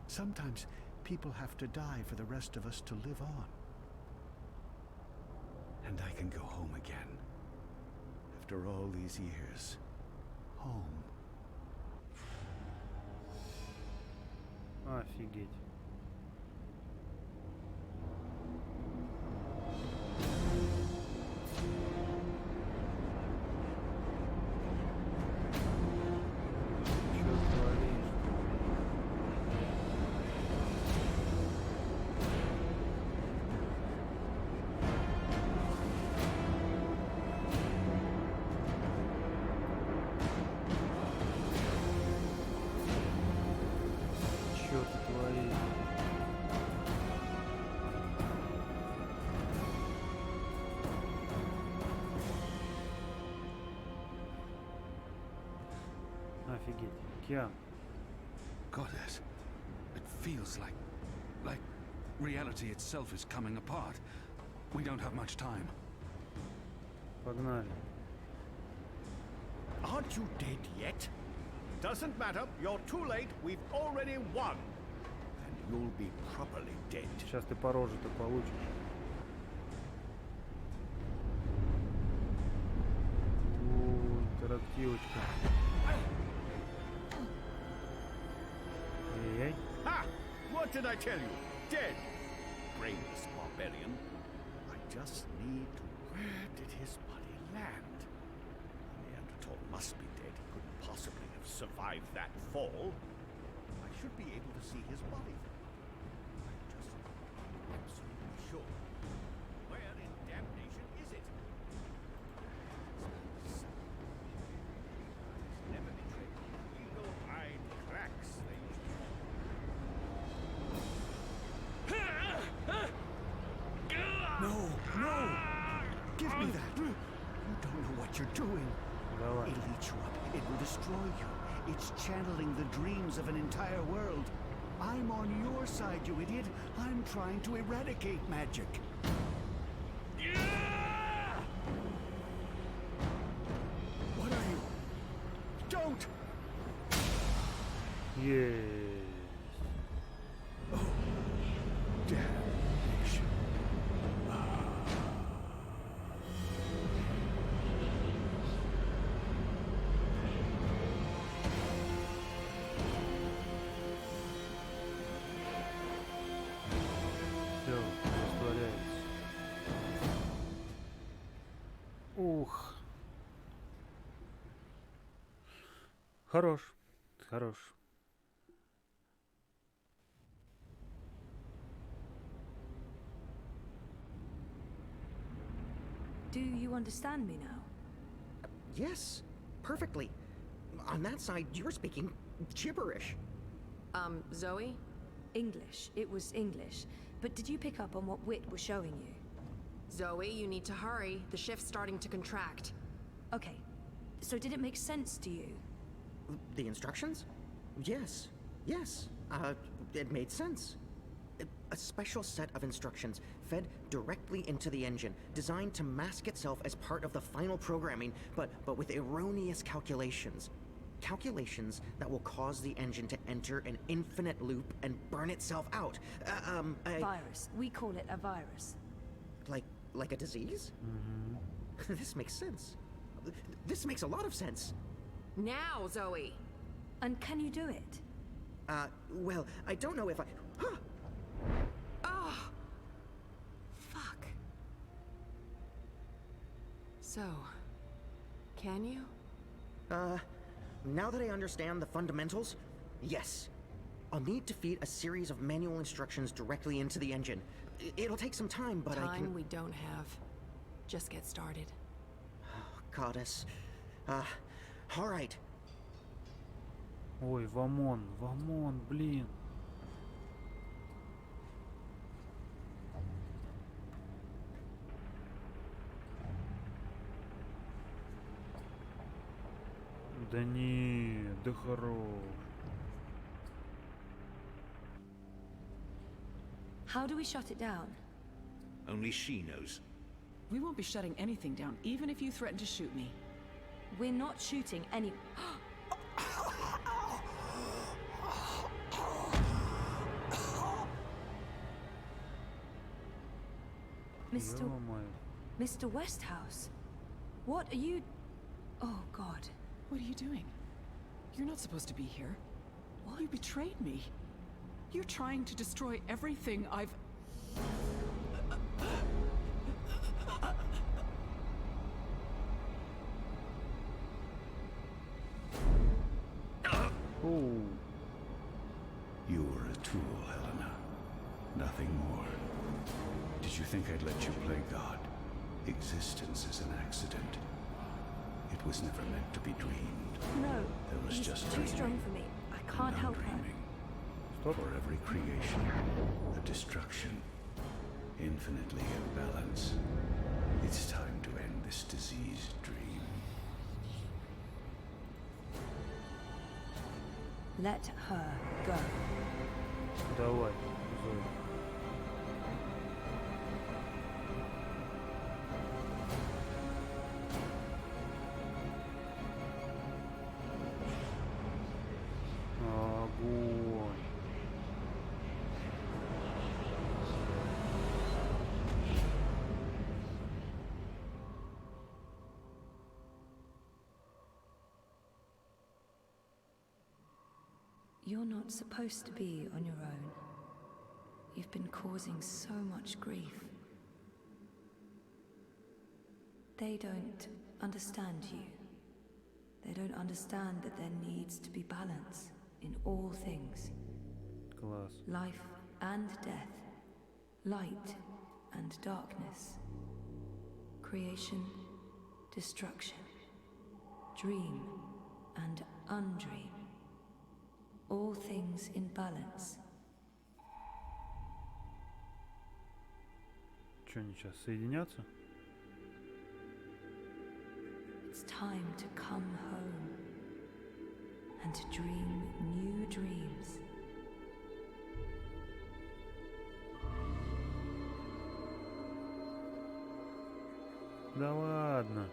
Sometimes people have to die for the rest of us to live on. And I can go home again. After all these years, home. Офигеть. Чё творишь? Чё ты творишь? Офигеть. Океан. Goddess, it feels like reality itself is coming apart. We don't have much time. Погнали. Aren't you dead yet? Doesn't matter. You're too late. We've already won. And you'll be properly dead. Сейчас ты по роже-то получишь. Интерактивочка. Эй-эй. Ha! What did I tell you? Dead. Brainless barbarian. I just need to... Where did his body land? The Neanderthal must be dead. He couldn't possibly have survived that fall. I should be able to see his body. I'm just absolutely sure. Where in damnation is it? Never betrayed eagle-eyed cracks, they used to call them. No, no! Give me that! You don't know what you're doing. Давай. It'll eat you up. It will destroy you. It's channeling the dreams of an entire world. I'm on your side, you idiot. I'm trying to eradicate magic. What are you? Don't! Есть. Damnation. Все, растворяется. Ух. Хорош. Хорош. Do you understand me now? Yes, perfectly. On that side, you're speaking gibberish. Zoe? English. It was English. But did you pick up on what Wit was showing you? Zoe, you need to hurry. The shift's starting to contract. Okay. So did it make sense to you? The instructions? Yes, yes. It made sense. A special set of instructions fed directly into the engine, designed to mask itself as part of the final programming, but with erroneous calculations. Calculations that will cause the engine to enter an infinite loop and burn itself out. Virus. We call it a virus. Like a disease? Mm-hmm. This makes sense. This makes a lot of sense. Now, Zoe! And can you do it? Well, I don't know if I... Huh! Oh! Fuck. So, can you? Now that I understand the fundamentals, yes. I'll need to feed a series of manual instructions directly into the engine. It'll take some time, but I can... Time we don't have. Just get started. Goddess. All right. Ой, Вамон, блин. Да не, да хорош. How do we shut it down? Only she knows. We won't be shutting anything down, even if you threaten to shoot me. We're not shooting any... Ё-моё. Mr. Westhouse? What are you... Oh, God. What are you doing? You're not supposed to be here. You betrayed me. You're trying to destroy everything I've... Oh. You were a tool, Helena. Nothing more. Did you think I'd let you play God? Existence is an accident. It was never meant to be dreamed. No, There was he's just too dreaming. strong for me. I can't help her. Dreaming. For every creation, a destruction. Infinitely imbalanced. It's time to end this diseased dream. Let her go. Давай, Зоя. Огонь. You're not supposed to be on your own. You've been causing so much grief. They don't understand you. They don't understand that there needs to be balance in all things. Класс. Life and death. Light and darkness. Creation, destruction. Dream and undream. All things in balance. Что, они сейчас соединятся? It's time to come home and to dream new dreams. Да ладно.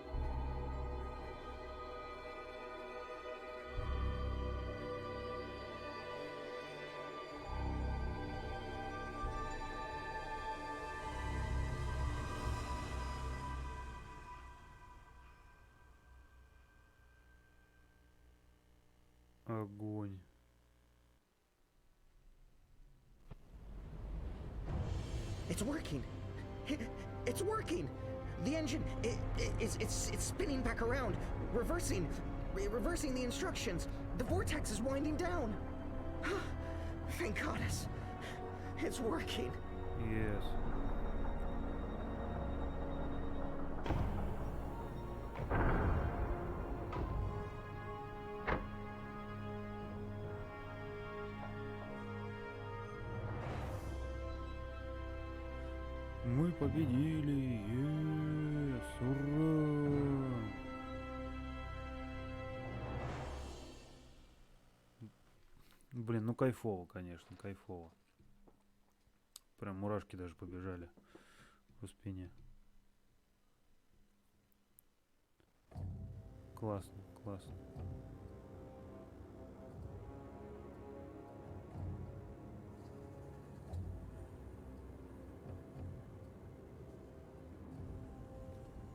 Огонь. It's working. It's working. The engine, it's spinning back around, reversing the instructions. The vortex is winding down. Thank goddess. It's working. Yes. Мы победили! Yes! Ура! Блин, ну кайфово, конечно, кайфово. Прям мурашки даже побежали по спине. Классно, классно.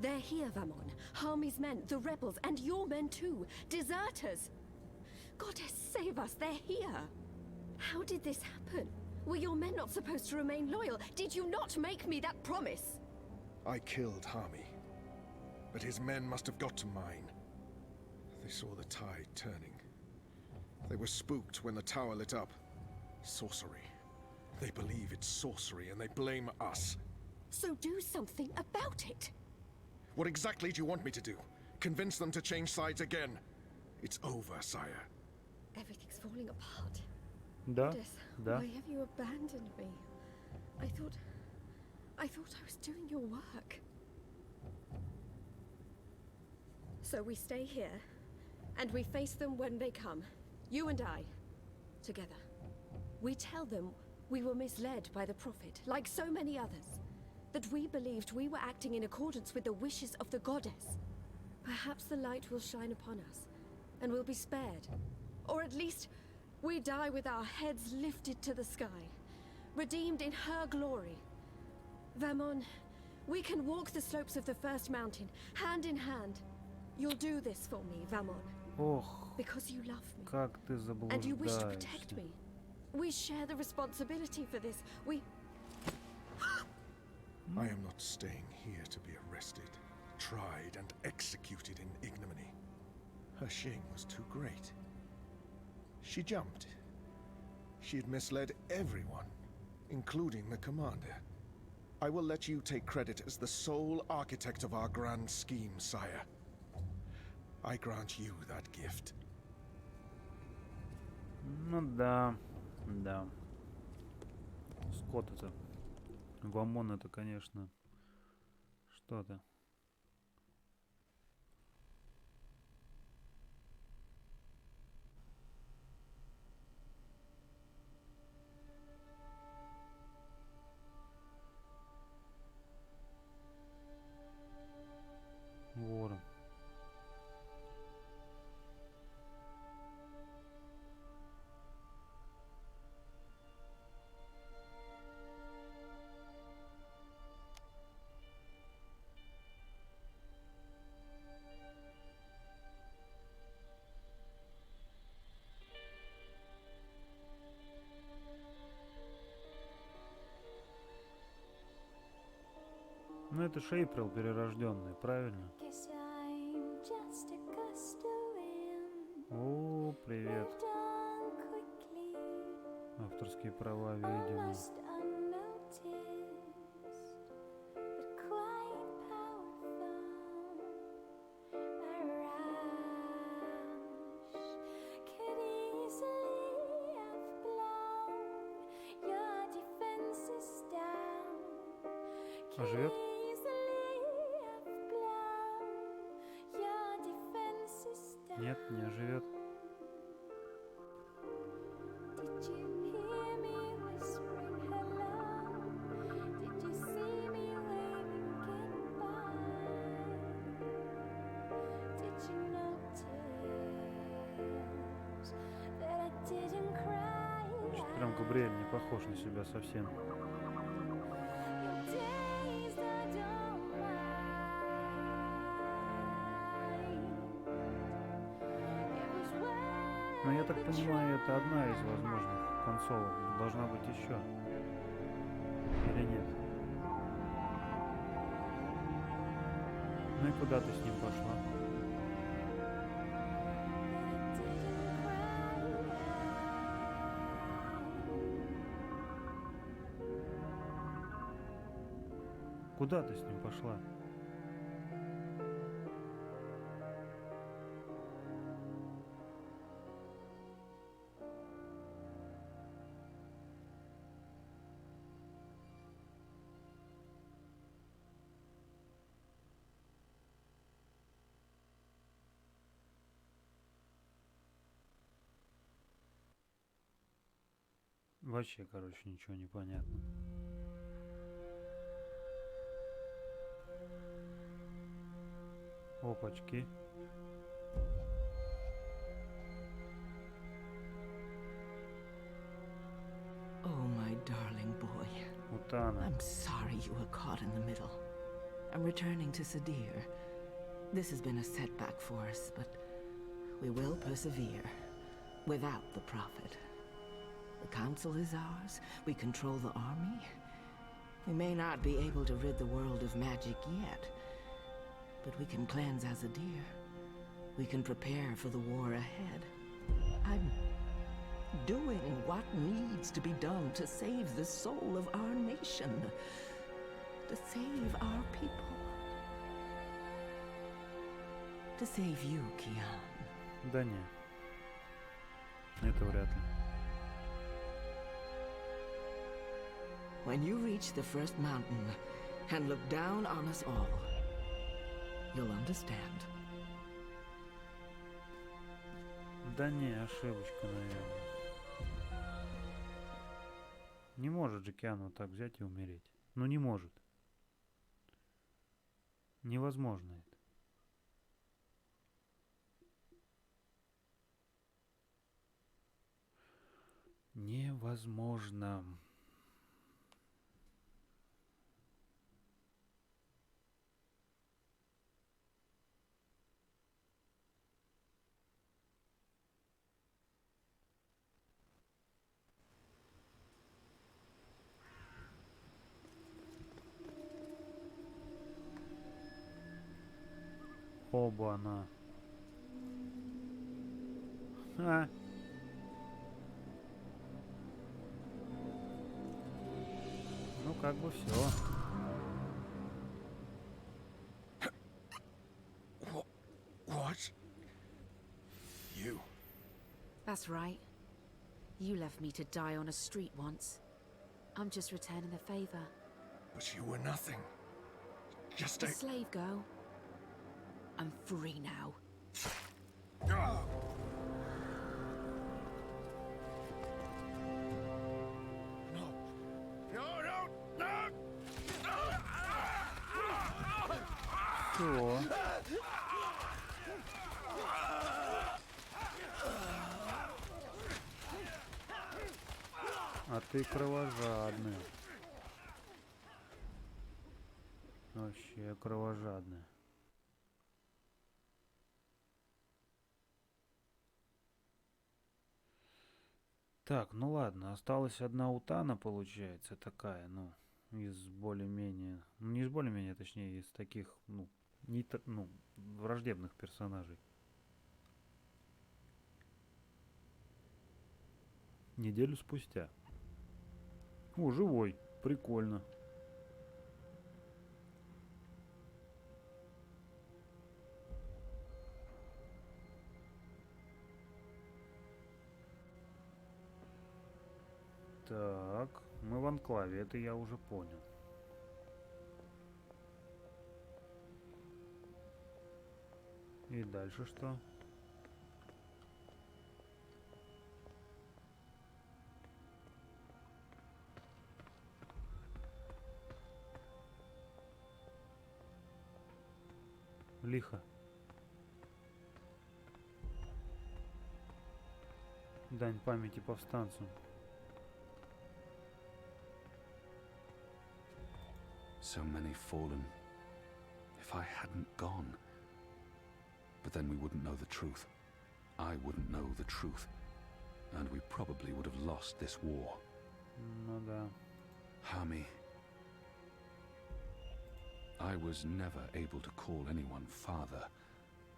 They're here, Vamon. Harmy's men, the rebels, and your men too. Deserters! Goddess, save us, they're here! How did this happen? Were your men not supposed to remain loyal? Did you not make me that promise? I killed Harmy, but his men must have got to mine. They saw the tide turning. They were spooked when the tower lit up. Sorcery. They believe it's sorcery and they blame us. So do something about it! What exactly do you want me to do? Convince them to change sides again? It's over, sire. Everything's falling apart. Да, Goddess, да. why have you abandoned me? I thought I was doing your work. So we stay here, and we face them when they come. You and I, together. We tell them we were misled by the Prophet, like so many others. That we believed we were acting in accordance with the wishes of the Goddess. Perhaps the light will shine upon us, and we'll be spared. Or at least, we die with our heads lifted to the sky, redeemed in her glory. Vamon, we can walk the slopes of the first mountain, hand in hand. You'll do this for me, Vamon. Ох, Because you love me. как ты And you wish to protect заблуждаешься. me. We share the responsibility for this. I am not staying here to be arrested, tried, and executed in ignominy. Her shame was too great. She jumped. She had misled everyone, including the commander. I will let you take credit as the sole architect of our grand scheme, sire. I grant you that gift. Ну да, да. Скот это. Вамон это, конечно, что-то. Ворон. Ну это ж Эйприл перерожденный, правильно? О, привет. Авторские права, видимо. А живет? Нет, не живет. Что-то прям Габриэль не похож на себя совсем. Но я так понимаю, это одна из возможных концовок. Должна быть еще. Или нет? Ну и куда ты с ним пошла? Куда ты с ним пошла? Вообще, короче, ничего не понятно. Опачки. Oh, my darling boy. Утана. I'm sorry you were caught in the middle. I'm returning to Sadir. This has been a setback for us, but we will persevere without the Prophet. The Council is ours. We control the army. We may not be able to rid the world of magic yet, but we can cleanse Azadir. We can prepare for the war ahead. I'm doing what needs to be done to save the soul of our nation, to save our people, to save you, Kian. Да не. Это вряд ли. When you reach the first mountain and look down on us all, you'll understand. Да не, ошибочка, наверное. Не может же Киану так взять и умереть. Ну не может. Невозможно это. Невозможно. Оба-на. А. Ну, как бы все. What? You? That's right. You left me to die on a street once. I'm just returning the favor. But you were nothing. Just A a... slave girl. I'm free now. Ah! No. No, no, no! Все. А ты кровожадная. Вообще кровожадная. Так, ну ладно, осталась одна утана, получается, такая, ну, из более-менее, ну не из более-менее, точнее, из таких, ну, враждебных персонажей. Неделю спустя. О, живой, прикольно. Так, мы в анклаве, это я уже понял. И дальше что? Лихо. Дань памяти повстанцам. So many fallen. If I hadn't gone. But then we wouldn't know the truth. I wouldn't know the truth. And we probably would have lost this war. Ну да. Hami. I was never able to call anyone father.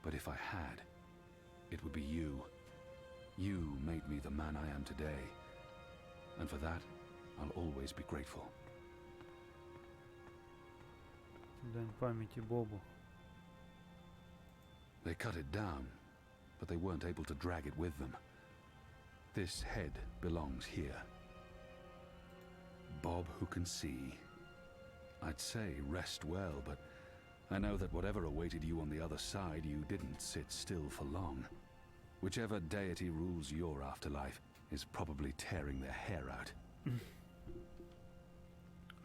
But if I had, it would be you. You made me the man I am today. And for that, I'll always be grateful. Дань памяти Бобу. They cut it down, but they weren't able to drag it with them. This head belongs here. Bob who can see. I'd say rest well, but I know that whatever awaited you on the other side, you didn't sit still for long. Whichever deity rules your afterlife is probably tearing their hair out.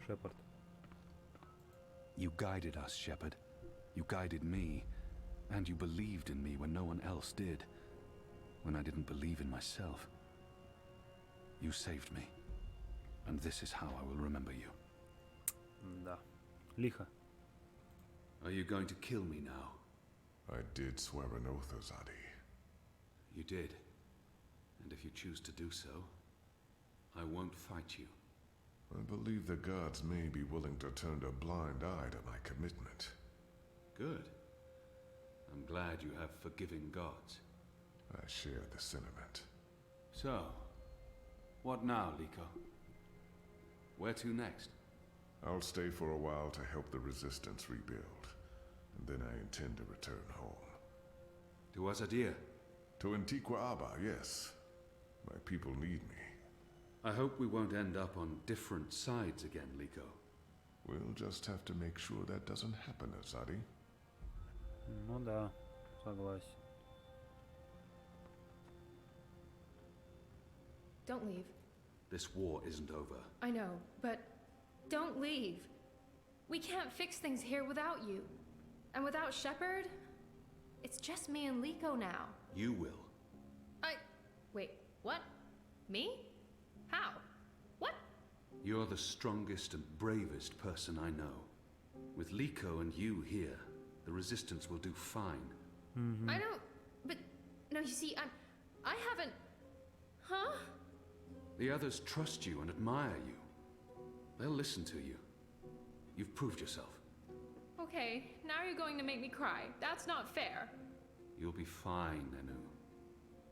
Shepard. You guided us, Shepard. You guided me. And you believed in me when no one else did. When I didn't believe in myself. You saved me. And this is how I will remember you. Да. Лихо. Are you going to kill me now? I did swear an oath, Azadi. You did. And if you choose to do so, I won't fight you. I believe the gods may be willing to turn a blind eye to my commitment. Good. I'm glad you have forgiving gods. I share the sentiment. So, what now, Liko? Where to next? I'll stay for a while to help the Resistance rebuild. And then I intend to return home. To Azadir? To Antigua Aba, yes. My people need me. I hope we won't end up on different sides again, Liko. We'll just have to make sure that doesn't happen, Azadi. Ну да, согласен. Don't leave. This war isn't over. I know, but don't leave. We can't fix things here without you. And without Shepard, it's just me and Liko now. You will. Wait, what? Me? How? What? You're the strongest and bravest person I know. With Liko and you here, the Resistance will do fine. I don't... But... No, you see, I haven't... Huh? The others trust you and admire you. They'll listen to you. You've proved yourself. Okay, now you're going to make me cry. That's not fair. You'll be fine, Anu.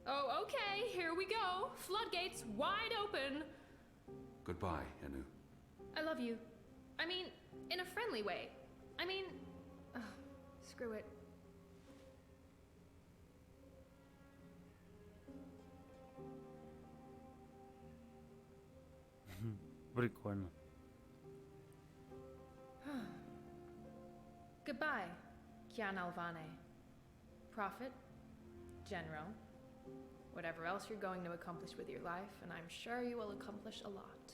Oh, okay, here we go. Floodgates wide open. Goodbye, Anu. I love you. I mean, in a friendly way. I mean, screw it. Прикольно. Goodbye, Kian Alvane. Prophet, General, whatever else you're going to accomplish with your life, and I'm sure you will accomplish a lot.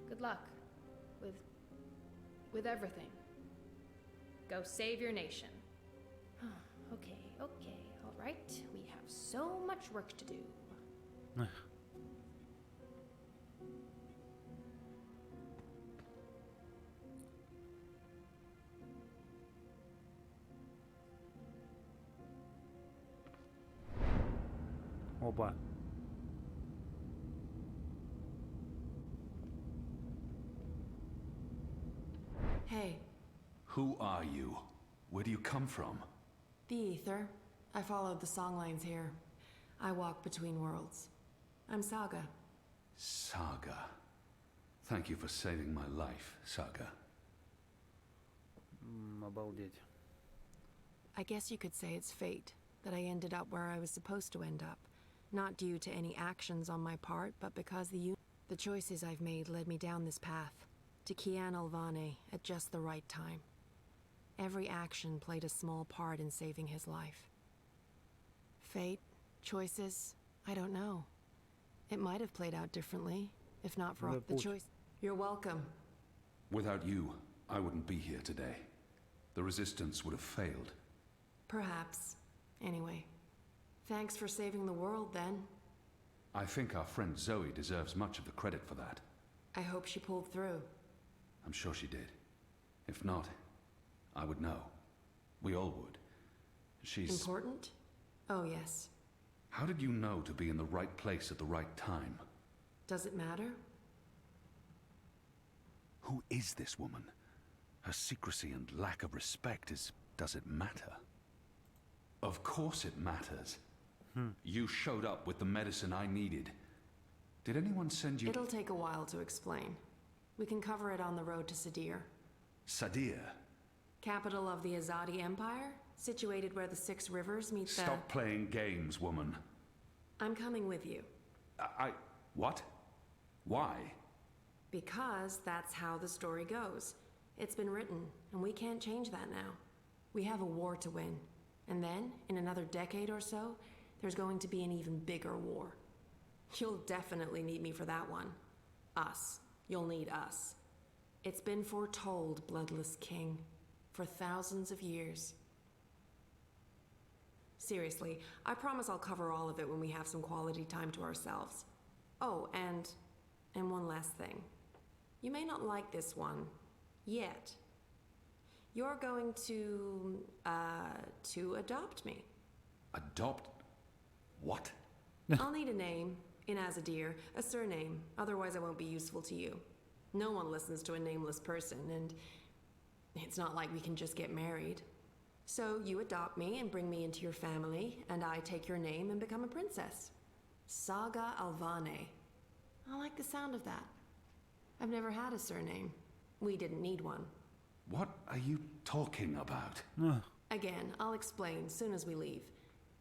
Good luck with everything. Go save your nation. Okay, all right. We have so much work to do. Оба. Hey, Who are you? Where do you come from? the ether. I followed the songlines here. I walk between worlds. I'm Saga. Saga. Thank you for saving my life, Saga. Обалдеть. I guess you could say it's fate that I ended up where I was supposed to end up. Not due to any actions on my part, but because the choices I've made led me down this path, to Kian Alvane at just the right time. Every action played a small part in saving his life. Fate, choices, I don't know. It might have played out differently, if not for all the choice. You're welcome. Without you, I wouldn't be here today. The resistance would have failed. Perhaps. Anyway, thanks for saving the world, then. I think our friend Zoe deserves much of the credit for that. I hope she pulled through. I'm sure she did. If not, I would know. We all would. She's... Important? Oh, yes. How did you know to be in the right place at the right time? Does it matter? Who is this woman? Her secrecy and lack of respect is... Does it matter? Of course it matters. You showed up with the medicine I needed. Did anyone send you... It'll take a while to explain. We can cover it on the road to Sadir. Sadir? Capital of the Azadi Empire, situated where the 6 rivers meet the... Stop playing games, woman. I'm coming with you. What? Why? Because that's how the story goes. It's been written, and we can't change that now. We have a war to win. And then, in another decade or so, there's going to be an even bigger war. You'll definitely need me for that one. Us. You'll need us. It's been foretold, Bloodless King, for thousands of years. Seriously, I promise I'll cover all of it when we have some quality time to ourselves. Oh, and one last thing. You may not like this one, yet. You're going to adopt me. Adopt? What? I'll need a name, in Azadir, a surname, otherwise I won't be useful to you. No one listens to a nameless person, and it's not like we can just get married. So you adopt me and bring me into your family, and I take your name and become a princess. Saga Alvane. I like the sound of that. I've never had a surname. We didn't need one. What are you talking about? Again, I'll explain soon as we leave.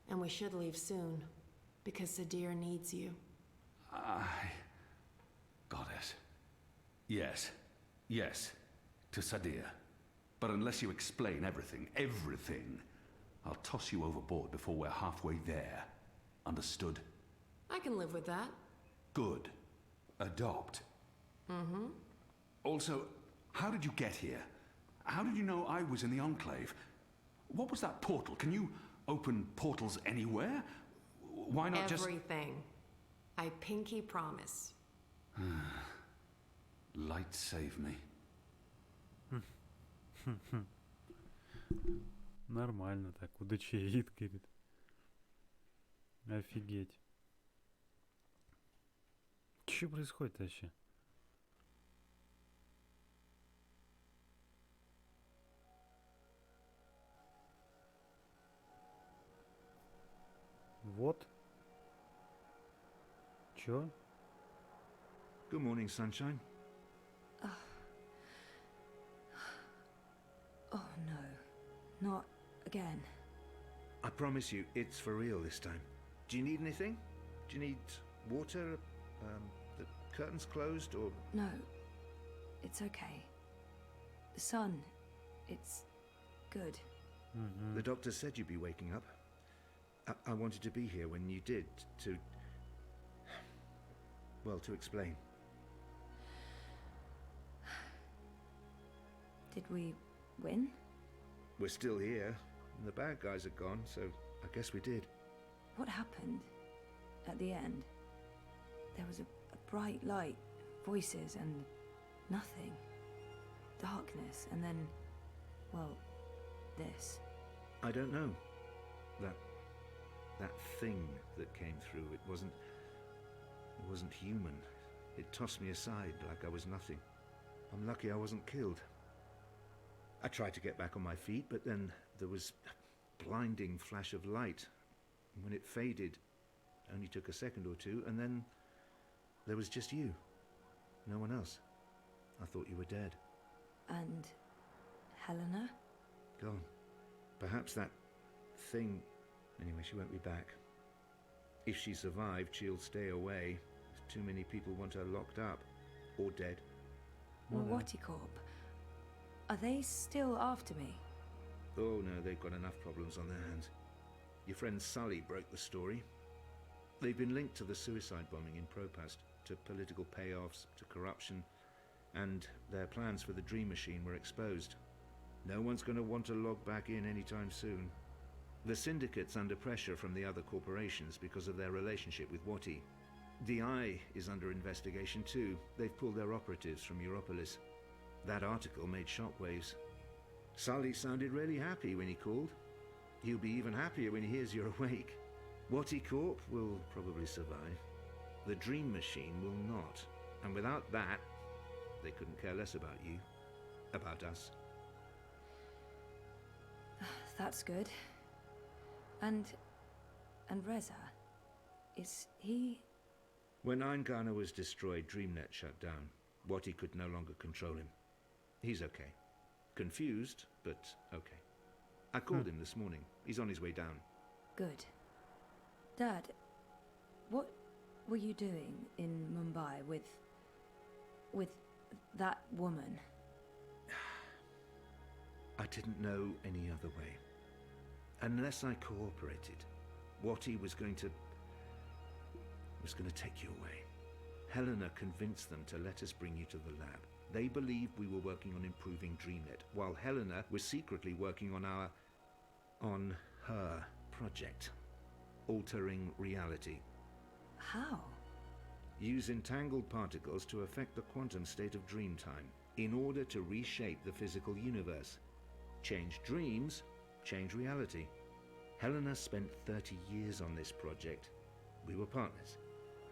And we should leave soon, because Sadir needs you. Got it. Yes. Yes. To Sadir. But unless you explain everything, I'll toss you overboard before we're halfway there. Understood? I can live with that. Good. Adopt. Mm-hmm. Also, how did you get here? How did you know I was in the Enclave? What was that portal? Can you open portals anywhere? Why not just... Everything. I pinky promise. Light save me. Нормально так, удочерит, говорит. Офигеть. Что происходит вообще? Вот. Чё? Good morning, sunshine. Oh no, not again. I promise you, it's for real this time. Do you need anything? Do you need water? The curtains closed, or...? No, it's okay. The sun, it's good. The doctor said you'd be waking up. I wanted to be here when you did, to... well, to explain. Did we win? We're still here. The bad guys are gone, so I guess we did. What happened at the end? There was a bright light, voices, and nothing. Darkness, and then, well, this. I don't know. That thing that came through, it wasn't human. It tossed me aside like I was nothing. I'm lucky I wasn't killed. I tried to get back on my feet, but then there was a blinding flash of light. When it faded, it only took a second or two, and then there was just you. No one else. I thought you were dead. And Helena? Gone. Perhaps that thing... Anyway, she won't be back. If she survived, she'll stay away. Too many people want her locked up. Or dead. Corp. Are they still after me? Oh no, they've got enough problems on their hands. Your friend Sully broke the story. They've been linked to the suicide bombing in Propast, to political payoffs, to corruption, and their plans for the Dream Machine were exposed. No one's going to want to log back in anytime soon. The Syndicate's under pressure from the other corporations because of their relationship with Wati. DI is under investigation too. They've pulled their operatives from Europolis. That article made shockwaves. Sully sounded really happy when he called. He'll be even happier when he hears you're awake. Wati Corp will probably survive. The Dream Machine will not. And without that, they couldn't care less about you. About us. That's good. And Reza, is he... When Eingana was destroyed, DreamNet shut down. Wati could no longer control him. He's okay. Confused, but okay. I called him this morning. He's on his way down. Good. Dad, what were you doing in Mumbai with that woman? I didn't know any other way. Unless I cooperated, Wati was going to take you away. Helena convinced them to let us bring you to the lab. They believed we were working on improving DreamNet, while Helena was secretly working on her project, altering reality. How? Use entangled particles to affect the quantum state of dreamtime in order to reshape the physical universe. Change dreams, change reality. Helena spent 30 years on this project. We were partners.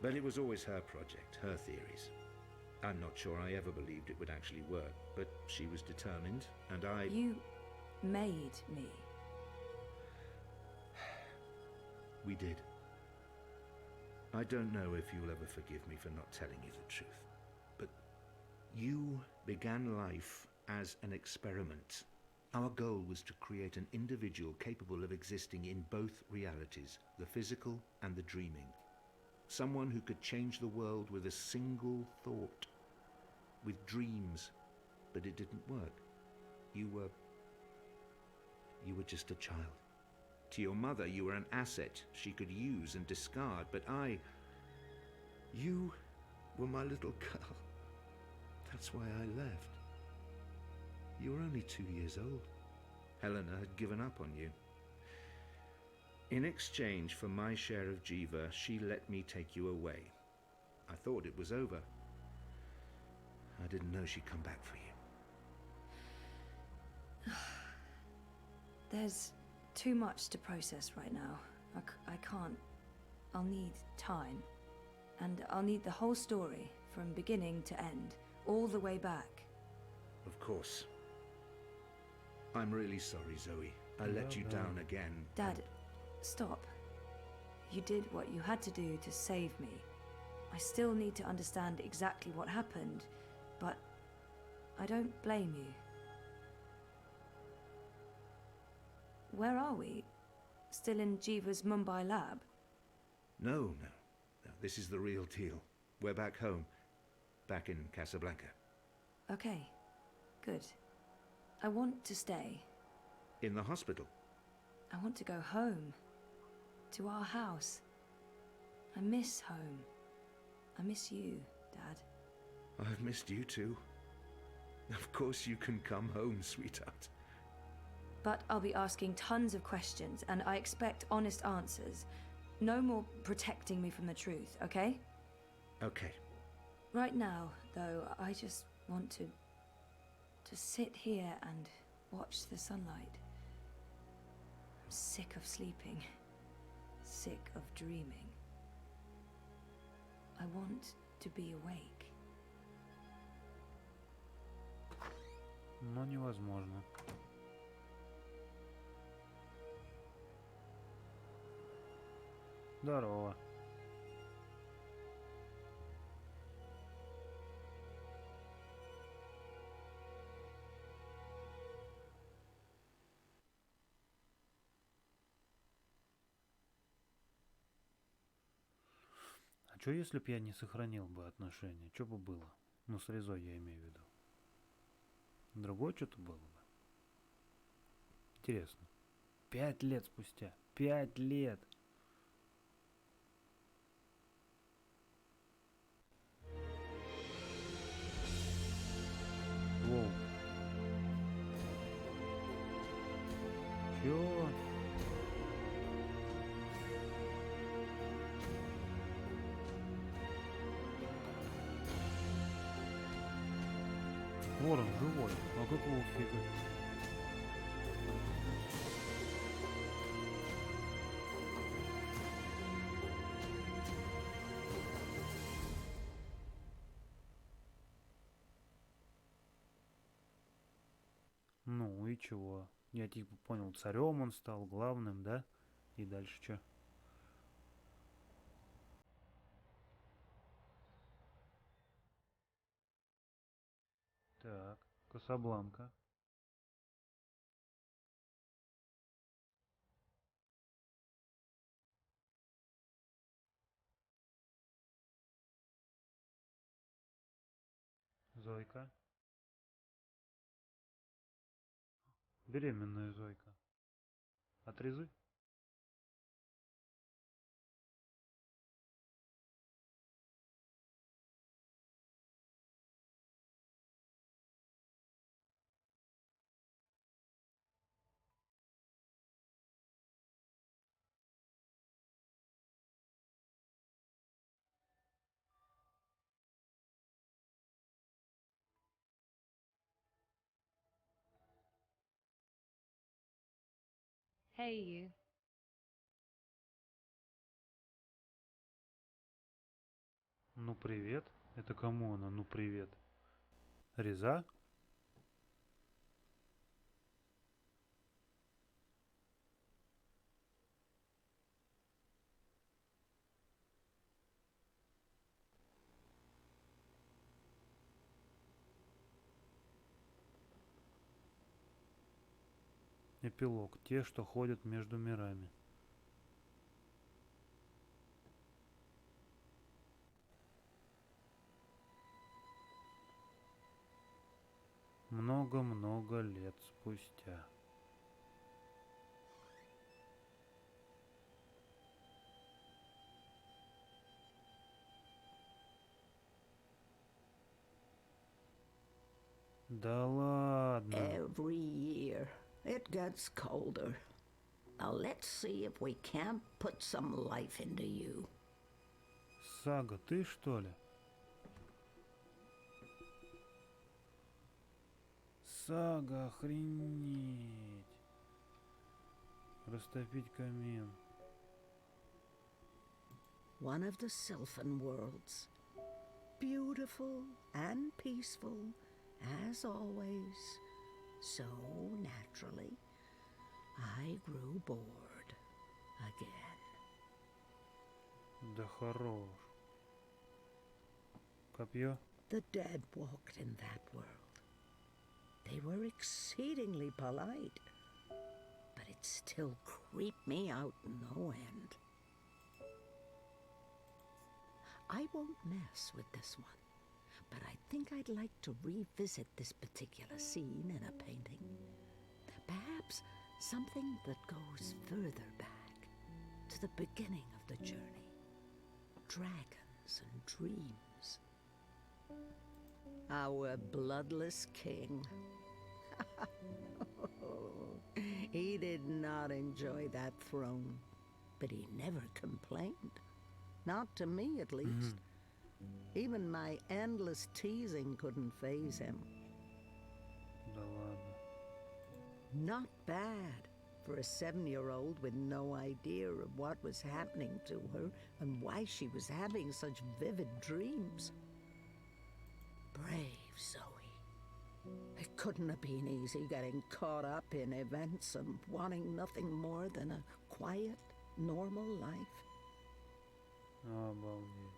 But it was always her project, her theories. I'm not sure I ever believed it would actually work, but she was determined, and I... You made me. We did. I don't know if you'll ever forgive me for not telling you the truth, but you began life as an experiment. Our goal was to create an individual capable of existing in both realities, the physical and the dreaming. Someone who could change the world with a single thought, with dreams, but it didn't work. You were just a child. To your mother, you were an asset she could use and discard, but you were my little girl. That's why I left. You were only 2 years old. Helena had given up on you. In exchange for my share of Jiva, she let me take you away. I thought it was over. I didn't know she'd come back for you. There's too much to process right now. I can't. I'll need time. And I'll need the whole story, from beginning to end, all the way back. Of course. I'm really sorry, Zoe. I let you down again. Dad, stop. you did what you had to do to save me. I still need to understand exactly what happened, but I don't blame you. Where are we? Still in Jiva's Mumbai lab? No. This is the real deal. We're back home. Back in Casablanca. Okay, good. I want to stay. In the hospital? I want to go home. To our house. I miss home. I miss you, Dad. I've missed you too. Of course you can come home, sweetheart. But I'll be asking tons of questions, and I expect honest answers. No more protecting me from the truth, okay? Okay. Right now, though, I just want to sit here and watch the sunlight. I'm sick of sleeping. Sick of dreaming. I want to be awake. Но невозможно. Здорово. А что если б я не сохранил бы отношения? Что бы было? Ну, с Резой я имею в виду. Другое что-то было бы. Интересно. 5 лет спустя. 5 лет. Воу. Чё? Ворон живой. А какого фига? Ну и чего? Я типа понял, царем он стал, главным, да? И дальше что? Так, Касабланка. Зойка. Беременная Зойка. От Резы? Hey, you. Ну привет. Это кому она? Ну привет. Реза? Эпилог. Те, что ходят между мирами. Много-много лет спустя. Да ладно. Every year, it gets colder. Now let's see if we can't put some life into you. Сага, ты что ли? Сага, охренеть. Растопить камин. One of the Sylphan worlds. Beautiful and peaceful, as always. So naturally, I grew bored again. Да хорош. Копье. The dead walked in that world. They were exceedingly polite, but it still creeped me out no end. I won't mess with this one, but I think I'd like to revisit this particular scene in a painting. Perhaps something that goes further back, to the beginning of the journey. Dragons and dreams. Our bloodless king. He did not enjoy that throne, but he never complained. Not to me, at least. Even my endless teasing couldn't faze him. Да ладно. Not bad for a 7-year-old with no idea of what was happening to her and why she was having such vivid dreams. Brave Zoe. It couldn't have been easy getting caught up in events and wanting nothing more than a quiet, normal life. Обалдеть.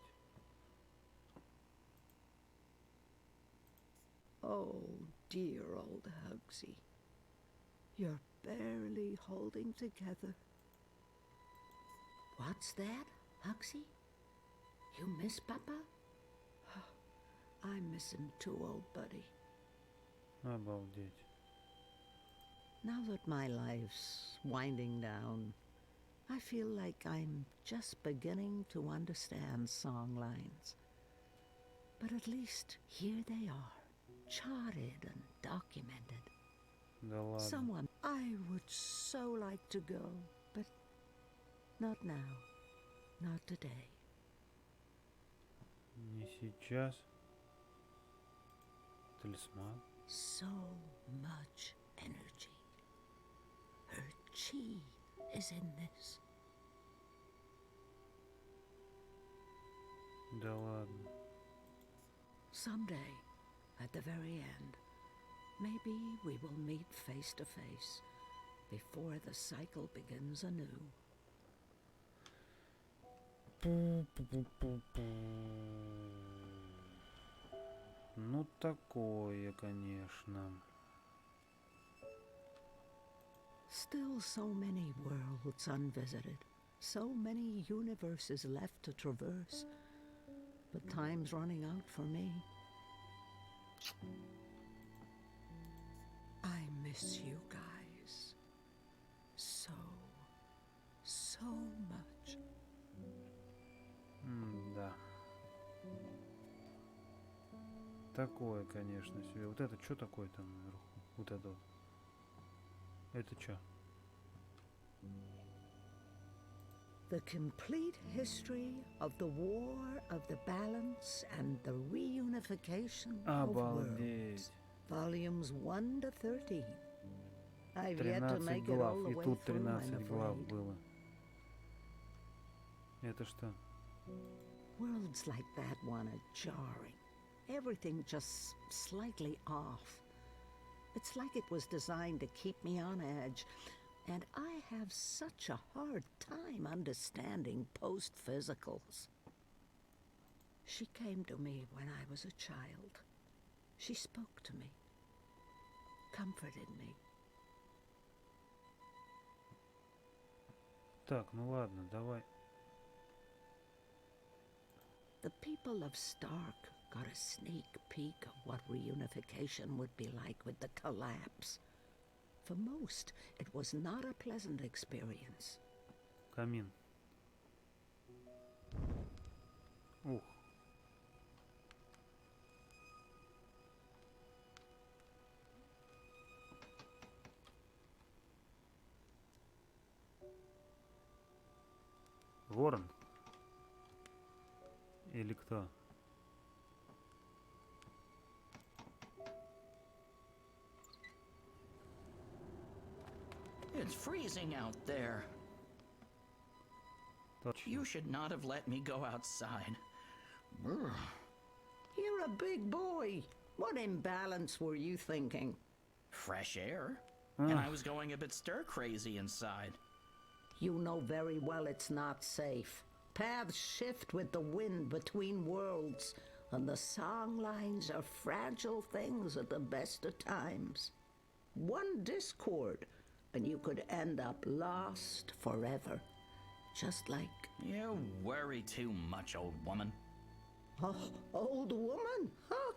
Oh, dear old Hugsy. You're barely holding together. What's that, Hugsy? You miss Papa? I miss him too, old buddy. Обалдеть. Now that my life's winding down, I feel like I'm just beginning to understand song lines. But at least here they are, charted and documented. Да ладно. Someone I would so like to go, but not now, not today. Не сейчас. Талисман. So much energy. Her chi is in this. Да ладно. Someday, at the very end, maybe we will meet face to face before the cycle begins anew. Ну, такое, конечно. Still so many worlds unvisited, so many universes left to traverse. But time's running out for me. I miss you guys. So much. Да. Такое, конечно, себе. Вот это что такое там наверху? Вот это вот. Это что? The complete history of the war of the balance and the reunification of worlds. Volumes 1 to 13. I've yet to make it all the way тут through, I'm 13 глав afraid. было. Это что? Worlds like that one are jarring. Everything just slightly off. It's like it was designed to keep me on edge, and I have such a hard time understanding post-physicals. She came to me when I was a child. She spoke to me, comforted me. Так, ну ладно, давай. The people of Stark got a sneak peek of what reunification would be like with the collapse. For most, it was not a pleasant experience. Камин. Ух. Ворон? Или кто? It's freezing out there. Точно. You should not have let me go outside. Brr. You're a big boy. What imbalance were you thinking? Fresh air. And I was going a bit stir-crazy inside. You know very well it's not safe. Paths shift with the wind between worlds, and the song lines are fragile things at the best of times. One discord, and you could end up lost forever. Just like... You worry too much, old woman. Oh, old woman? Huh?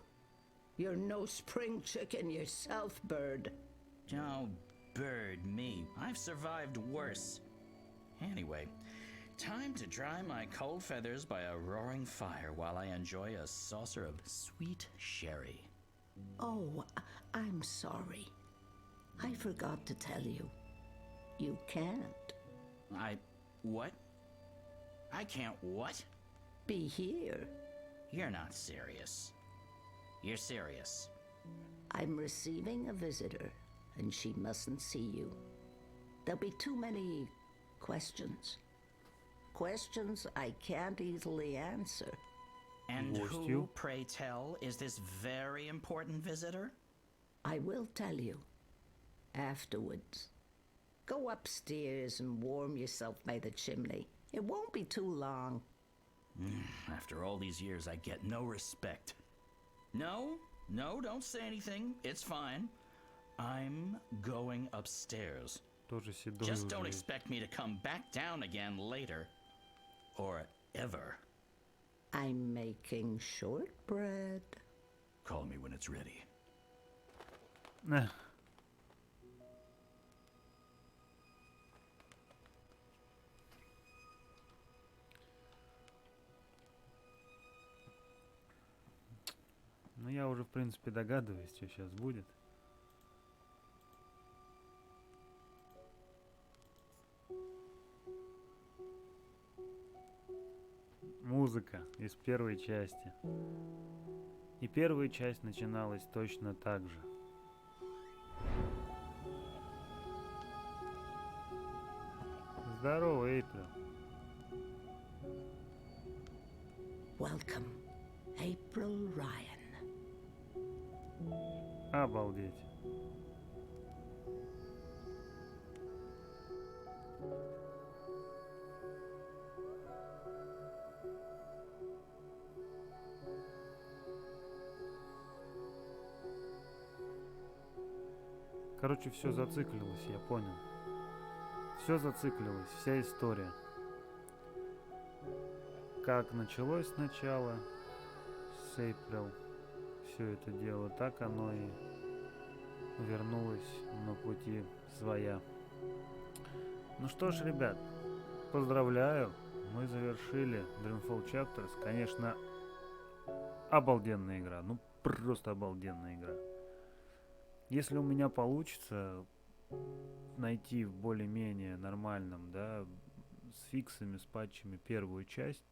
You're no spring chicken yourself, Bird. Oh, Bird, me. I've survived worse. Anyway, time to dry my cold feathers by a roaring fire while I enjoy a saucer of sweet sherry. Oh, I'm sorry. I forgot to tell you. You can't. What? I can't what? Be here. You're not serious. You're serious. I'm receiving a visitor, and she mustn't see you. There'll be too many questions. Questions I can't easily answer. And who, pray tell, is this very important visitor? I will tell you. Afterwards. Go upstairs and warm yourself by the chimney. It won't be too long. After all these years, I get no respect. No, don't say anything. It's fine. I'm going upstairs. Just don't expect me to come back down again later. Or ever. I'm making shortbread. Call me when it's ready. Ну, я уже, в принципе, догадываюсь, что сейчас будет. Музыка из первой части. И первая часть начиналась точно так же. Здорово, Эйприл. Welcome, April Ryan. Обалдеть. Короче, все зациклилось, я понял. Все зациклилось, вся история. Как началось сначала с Эйприл, все это дело, так оно и вернулось на пути своя. Ну что ж, ребят, поздравляю, мы завершили Dreamfall Chapters. Конечно, обалденная игра, ну просто обалденная игра. Если у меня получится найти в более-менее нормальном, да, с фиксами, с патчами первую часть,